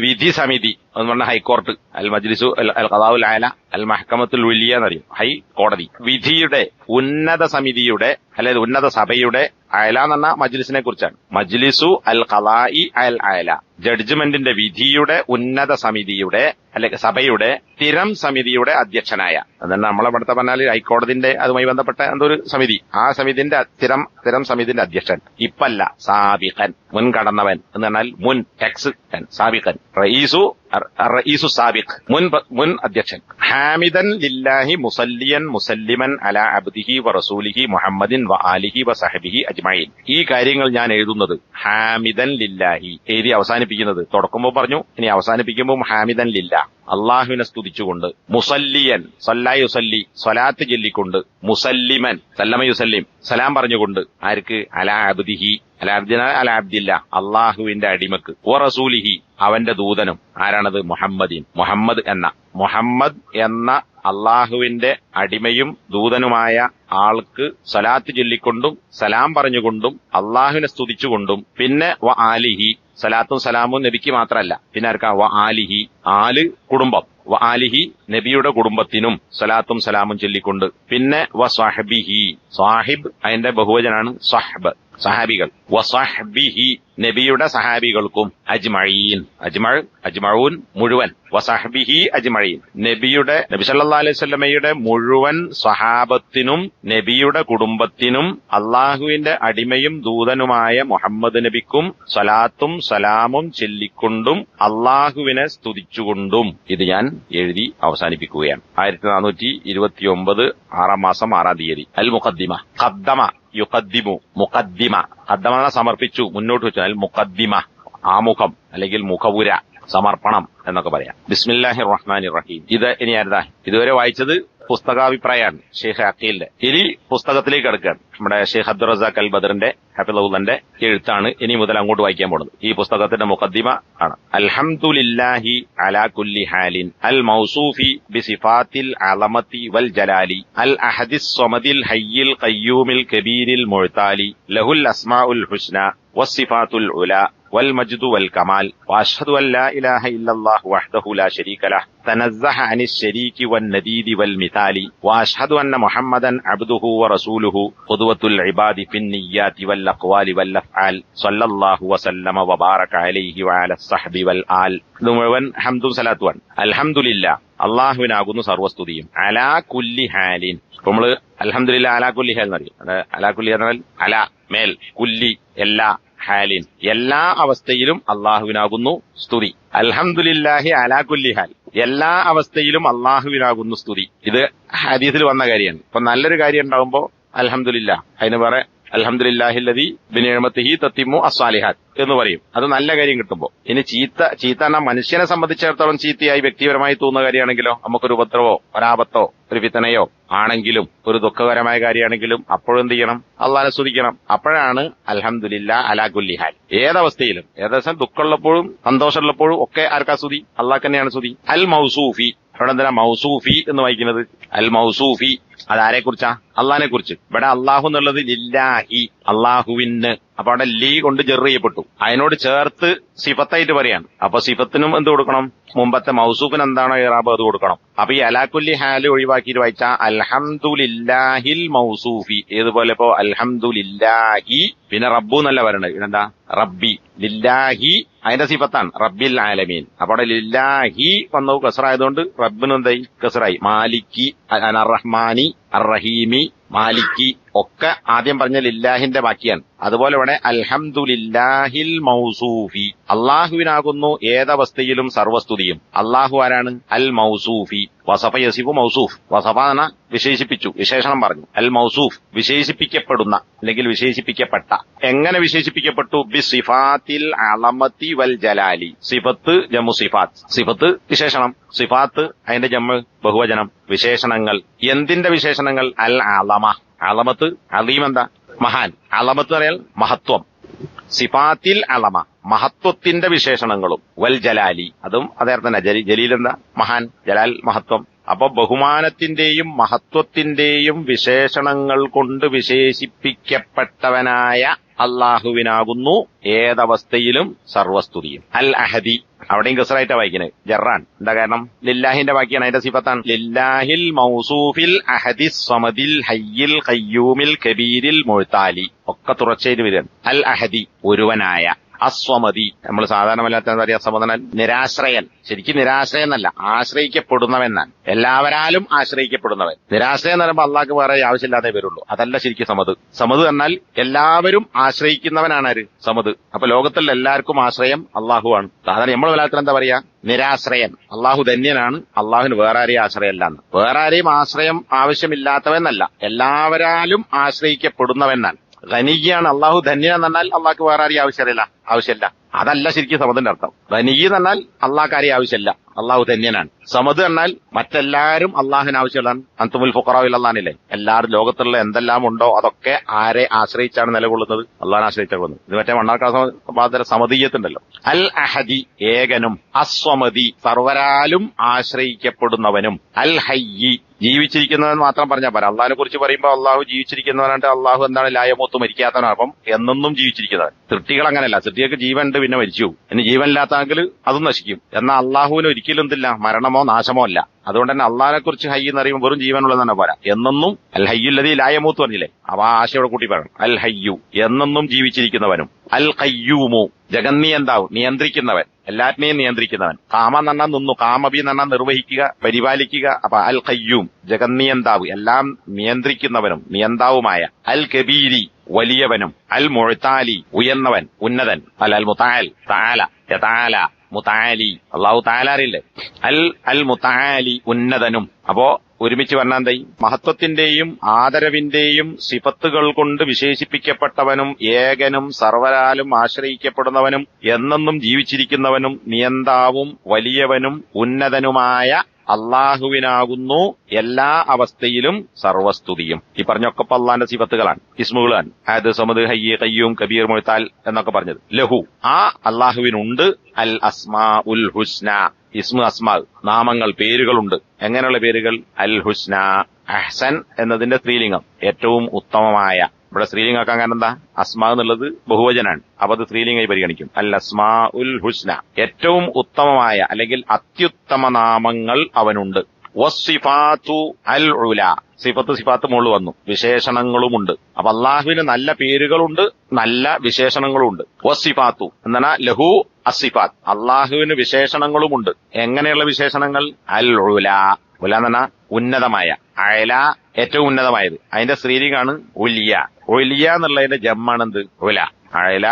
വിധി സമിതി എന്ന് പറഞ്ഞ ഹൈക്കോർട്ട്. അൽ മജ്ലിസു അൽ ഖലാഉൽ അഅല അൽ മഹ്കമത്തുൽ ഉലിയ എന്നറിയും, ഹൈ കോടതി. വിധിയുടെ ഉന്നത സമിതിയുടെ അല്ലെങ്കിൽ ഉന്നത സഭയുടെ, അയല എന്ന് പറഞ്ഞ മജ്ലിസിനെ കുറിച്ചാണ്. മജ്ലിസു അൽ ഖലാഇ അൽ അയല, ജഡ്ജ്മെന്റിന്റെ വിധിയുടെ ഉന്നത സമിതിയുടെ അല്ലെങ്കിൽ സഭയുടെ സ്ഥിരം സമിതിയുടെ അധ്യക്ഷനായ. അതുകൊണ്ട് നമ്മളെ ഇവിടുത്തെ പറഞ്ഞാൽ ഹൈക്കോടതിന്റെ അതുമായി ബന്ധപ്പെട്ട എന്തൊരു സമിതി, ആ സമിതിന്റെ സ്ഥിരം സമിതിന്റെ അധ്യക്ഷൻ. ഇപ്പല്ല, സാബിഖൻ മുൻകടന്നവൻ എന്ന് പറഞ്ഞാൽ മുൻ ടെക്സ് സാബിഖൻ. റഈസു സാബിഖ് മുൻ അധ്യക്ഷൻ. ഹാമിദൻ ലില്ലാഹി മുസല്ലിയൻ മുസല്ലിമൻ അലാ അബ്ദിഹി വ റസൂലിഹി മുഹമ്മദിൻ വ ആലിഹി വ സഹബിഹി അജ്മഈൻ. ഈ കാര്യങ്ങൾ ഞാൻ എഴുതുന്നത് ഹാമിദൻ ലില്ലാഹി, എഴുതി അവസാനിപ്പിക്കുന്നത് തുടക്കുമ്പോൾ പറഞ്ഞു, ഇനി അവസാനിപ്പിക്കുമ്പോൾ ഹാമിദൻ ലില്ലാ, അള്ളാഹുവിനെ സ്തുതിച്ചുകൊണ്ട്, മുസല്ലിയൻ സല്ലാ യുസല്ലി സ്വലാത്ത് ചൊല്ലിക്കൊണ്ട്, മുസല്ലിമൻ സല്ലമ യുസല്ലിം സലാം പറഞ്ഞുകൊണ്ട്, ആർക്ക്? അലാ അബ്ദിഹി, അലാബ്ദിന അലാബ്ദില്ല അള്ളാഹുവിന്റെ അടിമക്ക്, വ റസൂലിഹി അവന്റെ ദൂതനും. ആരാണത്? മുഹമ്മദിൻ, മുഹമ്മദ് എന്ന അള്ളാഹുവിന്റെ അടിമയും ദൂതനുമായ ആൾക്ക് സലാത്ത് ചൊല്ലിക്കൊണ്ടും സലാം പറഞ്ഞുകൊണ്ടും അള്ളാഹുവിനെ സ്തുതിച്ചുകൊണ്ടും, പിന്നെ വ ആലിഹി സലാത്തും സലാമും നബിക്ക് മാത്രമല്ല, പിന്നെ ആർക്കാ? വ ആലിഹി, ആല് കുടുംബം, വ ആലിഹി നബിയുടെ കുടുംബത്തിനും സലാത്തും സലാമും ചൊല്ലിക്കൊണ്ട്. പിന്നെ വ സ്വഹബിഹി, സാഹിബ് അതിന്റെ ബഹുവചനാണ് സഹബ്, സഹാബികൾ. വസഹ്ബിഹി നബിയുടെ സഹാബികൾക്കും. അജ്മഈൻ, അജ്മഊൻ മുഴുവൻ. വസഹ്ബിഹി അജ്മഈൻ നബി സല്ലല്ലാഹു അലൈഹി വസല്ലമയുടെ മുഴുവൻ സഹാബത്തിനും നബിയുടെ കുടുംബത്തിനും അള്ളാഹുവിന്റെ അടിമയും ദൂതനുമായ മുഹമ്മദ് നബിക്കും സലാത്തും സലാമും ചൊല്ലിക്കൊണ്ടും അള്ളാഹുവിനെ സ്തുതിച്ചുകൊണ്ടും. ഇത് ഞാൻ എഴുതി അവസാനിപ്പിക്കുകയാണ്. 1429 6 മാസം 6 തീയതി. അൽ മുഖദ്ദിമ, ഖദ്ദമ യുഖദ്ദിമു, മുഖദ്ദിമ, ഖദ്ദമ സമർപ്പിച്ചു, മുന്നോട്ട് വെച്ചു. അൽ മുഖദ്ദിമ ആമുഖം അല്ലെങ്കിൽ മുഖപുര, സമർപ്പണം എന്നൊക്കെ പറയാം. ബിസ്മില്ലാഹിർ റഹ്മാനിർ റഹീം. ഇത് ഇനി ആരുതാ? ഇതുവരെ വായിച്ചത് പുസ്തകാഭിപ്രായമാണ് ഷെയ്ഖ് അഖീലിന്റെ. ഇനി പുസ്തകത്തിലേക്ക് കിടക്കുകയാണ്. നമ്മുടെ ഷെയ്ഖ് അബ്ദുൾ റസാഖ് അൽ ബദറിന്റെ ഹഫിളഹുല്ലാന്റെ എഴുത്താണ് ഇനി മുതൽ അങ്ങോട്ട് വായിക്കാൻ പോകുന്നത്. ഈ പുസ്തകത്തിന്റെ മുഖദ്ദിമ ആണ്. അൽഹംദുലില്ലാഹി അലാ കുല്ലി ഹാലിൻ അൽ മൗസൂഫി ബിസിഫാത്തിൽ അളമതി വൽ ജലാലി അൽ അഹദിസ് സ്വമദിൽ ഹയ്യിൽ ഖയ്യൂമിൽ കബീരിൽ മുഅ്താലി ലഹുൽ അസ്മാഉൽ ഹുസ്ന വസ്സിഫാത്തുൽ ഉലാ والمجد والكمال واشهد ان لا اله الا الله وحده لا شريك له تنزه عن الشريك والنديد والمثال واشهد ان محمدا عبده ورسوله قدوة العباد في النيات والاقوال والافعال صلى الله وسلم وبارك عليه وعلى الصحب والآل. ഇത് മുഴുവൻ ഹംദും സലാത്തുവാൻ. അൽഹംദുലില്ലാ, അള്ളാഹുവിനാകുന്നു സർവസ്തുതിയും. അലാ കുല്ലി ഹാലിൻ, ഇപ്പൊ നമ്മള് അൽഹംദുലില്ലാ അലാ കുല്ലി ഹാൽ എന്നറിയും. അലാ കുല്ലി എന്നാൽ അല മേൽ, കുല്ലി എല്ലാ, ഹാലിൻ എല്ലാ അവസ്ഥയിലും അള്ളാഹുവിനാകുന്നു സ്തുതി. അൽഹംദുലില്ലാഹി അലാ കുല്ലി ഹാൽ, എല്ലാ അവസ്ഥയിലും അള്ളാഹുവിനാകുന്നു സ്തുതി. ഇത് ഹദീസിൽ വന്ന കാര്യമാണ്. ഇപ്പൊ നല്ലൊരു കാര്യം ഉണ്ടാവുമ്പോ അൽഹംദുലില്ലാ, അതിന് വേറെ അൽഹംദുലില്ലാഹില്ലദീ ബിനിഅമതിഹി തത്തിമു അസ്സാലിഹാത്ത് എന്ന് പറയും. അത് നല്ല കാര്യം കിട്ടുമ്പോ. ഇനി ചീത്ത എന്ന മനുഷ്യനെ സംബന്ധിച്ചിടത്തോളം ചീത്തയായി വ്യക്തിപരമായി തോന്നുന്ന കാര്യമാണെങ്കിലോ, നമുക്കൊരു ഉപദ്രവോ ഒരാപത്തോ ഒരു ഫിത്തനയോ ആണെങ്കിലും ഒരു ദുഃഖകരമായ കാര്യമാണെങ്കിലും അപ്പോഴെന്ത് ചെയ്യണം? അള്ളാഹനെ സ്തുതിക്കണം. അപ്പോഴാണ് അൽഹംദുലില്ലാ അലാ കുല്ലി ഹാൽ. ഏതവസ്ഥയിലും, ഏകദേശം ദുഃഖമുള്ളപ്പോഴും സന്തോഷമുള്ളപ്പോഴും ഒക്കെ ആർക്കാ സ്തുതി? അള്ളാഹ് തന്നെയാണ് സ്തുതി. അൽ മൗസൂഫി, അവിടെ എന്തിനാ മൗസൂഫി എന്ന് വായിക്കുന്നത്? അൽ മൗസൂഫി അതാരെ കുറിച്ചാ? അള്ളാഹിനെ കുറിച്ച്. ഇവിടെ അള്ളാഹു എന്നുള്ളത് ലില്ലാഹി, അള്ളാഹുവിന്. അപ്പൊ അവിടെ ലീ കൊണ്ട് ജർ ചെയ്യപ്പെട്ടു. അതിനോട് ചേർത്ത് സിഫത്തായിട്ട് പറയാണ്. അപ്പൊ സിഫത്തിനും എന്ത് കൊടുക്കണം? മുമ്പത്തെ മൗസൂഫിന് എന്താണോ ഇറാബ് അത് കൊടുക്കണം. അപ്പൊ ഈ അലാകുല്ലി ഹാല് ഒഴിവാക്കിയിട്ട് വായിച്ചാ അൽഹംദുലില്ലാഹിൽ മൗസൂഫി. ഏതുപോലെ ഇപ്പോ അൽഹംദുലില്ലാഹി, പിന്നെ റബ്ബു എന്നല്ല പറയണത്. ഇതെന്താ? റബ്ബി. ലില്ലാഹി അതിന്റെ സിഫത്താണ് റബ്ബിൽ ആലമീൻ. അപ്പൊ അവിടെ ലില്ലാഹി വന്നു കസറായതുകൊണ്ട് റബ്ബിന് എന്തായി? കസറായി. മാലിക്കി, അർറഹ്മാനി, അർറഹീമി, മാലിക്കി ഒക്കെ ആദ്യം പറഞ്ഞ ലില്ലാഹിന്റെ ബാക്കിയാണ്. അതുപോലെ ഇവിടെ അൽഹംദുലില്ലാഹിൽ മൗസൂഫി, അള്ളാഹുവിനാകുന്നു ഏതവസ്ഥയിലും സർവസ്തുതിയും. അള്ളാഹു ആരാണ്? അൽ മൗസൂഫി. വസഫ യസിഫു മൗസൂഫ്. വസഫ എന്ന വിശേഷിപ്പിച്ചു, വിശേഷണം പറഞ്ഞു. അൽ മൗസൂഫ് വിശേഷിപ്പിക്കപ്പെടുന്ന അല്ലെങ്കിൽ വിശേഷിപ്പിക്കപ്പെട്ട. എങ്ങനെ വിശേഷിപ്പിക്കപ്പെട്ടു? ബിസിഫാത്തിൽ അളമതി വൽ ജലാലി. സിഫത്ത് ജമു സിഫാത്ത്, സിഫത്ത് വിശേഷണം, സിഫാത്ത് അതിന്റെ ജമ്മ് ബഹുവചനം. വിശേഷണങ്ങൾ, എന്തിന്റെ വിശേഷണങ്ങൾ? അൽ അളമ, അളമത്ത്. അലീം എന്താ? മഹാൻ. അളമത്ത് പറയാൽ മഹത്വം. സിഫാത്തിൽ അളമ, മഹത്വത്തിന്റെ വിശേഷണങ്ങളും. വൽ ജലാലി, അതും അതേ തന്നെ. ജലീൽ എന്താ? മഹാൻ. ജലാൽ മഹത്വം. അപ്പൊ ബഹുമാനത്തിന്റെയും മഹത്വത്തിന്റെയും വിശേഷണങ്ങൾ കൊണ്ട് വിശേഷിപ്പിക്കപ്പെട്ടവനായ അള്ളാഹുവിനാകുന്നു ഏതവസ്ഥയിലും സർവസ്തുതിയും. അൽ അഹദി, അവിടെയും കസറായിട്ടാ വായിക്കുന്നത്, ജറാൻ. എന്താ കാരണം? ലില്ലാഹിന്റെ ബാക്കിയാണ്, അതിന്റെ സിഫത്താണ്. ലില്ലാഹിൽ മൗസൂഫിൽ അഹദിസ് സമദിൽ ഹയ്യിൽ ഖയ്യൂമിൽ കബീരിൽ മുഅ്താലി. ഒക്കെ തുടർച്ചയായിട്ട് വരികയാണ്. അൽ അഹദി ഒരുവനായ. അസ്വമതി, നമ്മൾ സാധാരണ വല്ലാത്ത എന്താ പറയാ? സമതനാൽ നിരാശ്രയൻ. ശരിക്കും നിരാശ്രയൻ എന്നല്ല, ആശ്രയിക്കപ്പെടുന്നവെന്നാൻ. എല്ലാവരാലും ആശ്രയിക്കപ്പെടുന്നവൻ. നിരാശ്രയം എന്ന് പറയുമ്പോൾ അള്ളാഹ്ക്ക് വേറെ ആവശ്യമില്ലാതെ വരുള്ളൂ. അതല്ല ശരിക്കും സമത്. സമത് എന്നാൽ എല്ലാവരും ആശ്രയിക്കുന്നവനാണ് ആര്? സമത്. അപ്പൊ ലോകത്തിൽ എല്ലാവർക്കും ആശ്രയം അള്ളാഹുവാണ്. സാധാരണ നമ്മൾ വല്ലാത്ത എന്താ പറയാ? നിരാശ്രയൻ. അള്ളാഹു ധന്യനാണ്, അള്ളാഹുവിന് വേറെ ആരെയും ആശ്രയമല്ലാന്ന്. വേറെ ആരെയും ആശ്രയം ആവശ്യമില്ലാത്തവെന്നല്ല, എല്ലാവരാലും ആശ്രയിക്കപ്പെടുന്നവെന്നാൻ. ഖനിയാണ്. അള്ളാഹു ധന്യൻ എന്നാൽ അള്ളാഹ്ക്ക് വേറെ ആരെയും ആവശ്യമില്ല. അതല്ല ശരിക്കും സമതിന്റെ അർത്ഥം. ഖനിയ് എന്നാൽ അള്ളാഹ്ക്ക് ആരെയും ആവശ്യമില്ല, അള്ളാഹു ധന്യനാണ്. സമത് എന്നാൽ മറ്റെല്ലാവരും അള്ളാഹിന് ആവശ്യമുള്ളതാണ്. അൻതുമുൽ ഫുഖറാഉ ഇലല്ലാഹില്ലേ, എല്ലാവരും ലോകത്തുള്ള എന്തെല്ലാം ഉണ്ടോ അതൊക്കെ ആരെ ആശ്രയിച്ചാണ് നിലകൊള്ളുന്നത്? അള്ളാഹിനെ ആശ്രയിച്ചാണ്. ഇത് മറ്റേ മണ്ണാർക്കാട് സമതീയത്തുണ്ടല്ലോ. അൽ അഹദി ഏകനും, അസ്വമതി സർവരാലും ആശ്രയിക്കപ്പെടുന്നവനും, അൽ ഹയ്യി ജീവിച്ചിരിക്കുന്നവൻ മാത്രം പറഞ്ഞാൽ പോരാ. അള്ളാഹിനെ കുറിച്ച് പറയുമ്പോൾ അള്ളാഹു ജീവിച്ചിരിക്കുന്നവനായിട്ട് അള്ളാഹു എന്താണ്? ലായമൂത്ത്, മരിക്കാത്തവനാണ്. അപ്പം എന്നെന്നും ജീവിച്ചിരിക്കുന്നവൻ. സൃഷ്ടികൾ അങ്ങനെയല്ല. സൃഷ്ടികൾക്ക് ജീവൻ ഉണ്ട്, പിന്നെ മരിച്ചു. ഇനി ജീവനില്ലാത്തെങ്കിൽ അതും നശിക്കും. എന്നാൽ അള്ളാഹുവിന് ഒരിക്കലും എന്തില്ല, മരണമോ നാശമോ അല്ല. അതുകൊണ്ട് തന്നെ അള്ളാഹിനെ കുറിച്ച് ഹയ്യ് എന്ന് പറയുമ്പോൾ വെറും ജീവനുള്ളത് തന്നെ പോരാ, എന്നെന്നും അൽ ഹയ്യുല്ലദീ ലാ യമൂത്ത് പറഞ്ഞില്ലേ, അപ്പൊ ആ ആശയോടെ കൂട്ടി പറയണം. അൽ ഹയ്യു എന്നെന്നും ജീവിച്ചിരിക്കുന്നവനും, അൽ ഖയ്യൂമു ജഗന്നിയന്താവ് നിയന്ത്രിക്കുന്നവൻ, എല്ലാറ്റിനെയും നിയന്ത്രിക്കുന്നവൻ. കാമ എന്ന് പറഞ്ഞാൽ നിന്നു, കാമബി എന്ന് പറഞ്ഞാൽ നിർവഹിക്കുക, പരിപാലിക്കുക. അപ്പൊ അൽ ഖയ്യൂം ജഗന്നിയന്താവ് എല്ലാം നിയന്ത്രിക്കുന്നവനും നിയന്താവുമായ, അൽ കബീരി വലിയവനും, അൽ മുഅ്താലി ഉയർന്നവൻ ഉന്നതൻ, അൽ മുതഅൽ തആല യതആല മുതആലി അല്ലാഹു തആല അറിയില്ലേ, അൽ മുതആലി ഉന്നതനും. അപ്പോ ഒരുമിച്ച് പറഞ്ഞാൽ എന്തായി, മഹത്വത്തിന്റെയും ആദരവിന്റെയും സിഫത്തുകൾ കൊണ്ട് വിശേഷിപ്പിക്കപ്പെട്ടവനും ഏകനും സർവരാലും ആശ്രയിക്കപ്പെടുന്നവനും എന്നെന്നും ജീവിച്ചിരിക്കുന്നവനും നിയന്താവും വലിയവനും ഉന്നതനുമായ അള്ളാഹുവിനാകുന്നു എല്ലാ അവസ്ഥയിലും സർവസ്തുതിയും. ഈ പറഞ്ഞൊക്കെ അള്ളാന്റെ സിഫത്തുകളാണ്, ഇസ്മുകളാണ്. അത് സമദ്, ഹയ്യ്, ഖയ്യൂം, കബീർ, മുഅ്താൽ എന്നൊക്കെ പറഞ്ഞത്. ലഹു ആ അള്ളാഹുവിനുണ്ട് അൽ അസ്മാ ഉൽ ഹുസ്ന, ഇസ്മു അസ്മാ നാമങ്ങൾ, പേരുകളുണ്ട്. എങ്ങനെയുള്ള പേരുകൾ? അൽ ഹുസ്ന, അഹ്സൻ എന്നതിന്റെ സ്ത്രീലിംഗം, ഏറ്റവും ഉത്തമമായ. ഇവിടെ സ്ത്രീലിംഗാക്കാൻ കാരണം എന്താ? അസ്മാ എന്നുള്ളത് ബഹുവചനാണ്, അപ്പൊ അത് സ്ത്രീലിംഗമായി പരിഗണിക്കും. അൽ അസ്മാ ഉൽ ഹുസ്ന, ഏറ്റവും ഉത്തമമായ അല്ലെങ്കിൽ അത്യുത്തമ നാമങ്ങൾ അവനുണ്ട്. വസ്സിഫാത്തു അൽ ഉല, സിഫത്ത് മുകളിൽ വന്നു, വിശേഷണങ്ങളുമുണ്ട്. അപ്പൊ അള്ളാഹുവിന് നല്ല പേരുകളുണ്ട്, നല്ല വിശേഷണങ്ങളുമുണ്ട്. വസ്സിഫാത്തു എന്നാ ലഹു അസിഫാത്ത്, അള്ളാഹുവിന് വിശേഷണങ്ങളുമുണ്ട്. എങ്ങനെയുള്ള വിശേഷണങ്ങൾ? അൽ ഉല, ഉല എന്ന് പറഞ്ഞാൽ ഉന്നതമായ, അയല ഏറ്റവും ഉന്നതമായത്. അതിന്റെ സ്ത്രീലിംഗാണ് ഉലിയ. ഉലിയ എന്നുള്ളതിന്റെ ജമ്മാണ് എന്ത്? ഉല. അയല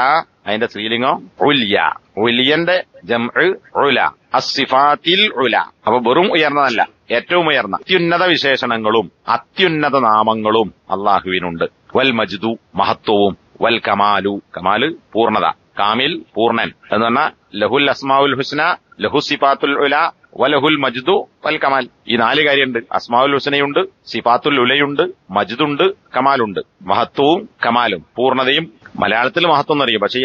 അതിന്റെ സ്ത്രീലിംഗം ഉലിയ, ഉലിയന്റെ ജംഅ് ഉല. അസ്സിഫാത്തിൽ ഉല, അപ്പൊ വെറും ഉയർന്നതല്ല, ഏറ്റവും ഉയർന്ന അത്യുന്നത വിശേഷണങ്ങളും അത്യുന്നത നാമങ്ങളും അള്ളാഹുവിനുണ്ട്. വൽ മജ്ദു മഹത്വവും, വൽ കമാലു കമാല് പൂർണ്ണത, കാമിൽ പൂർണ്ണൻ എന്ന് പറഞ്ഞാൽ ലഹുൽ അസ്മാഉൽ ഹുസ്ന, ലഹു സിഫാത്തുൽ ഉല, വലഹുൽ മജ്ദു വൽ കമാൽ. ഈ 4 കാര്യമുണ്ട്. അസ്മാഉൽ ഹുസ്നയുണ്ട്, സിഫാത്തുൽ ഉലയുണ്ട്, മജ്ദുണ്ട്, കമാലുണ്ട്. മഹത്വവും കമാലും പൂർണ്ണതയും. മലയാളത്തിൽ മഹത്വം എന്നറിയും, പക്ഷെ ഈ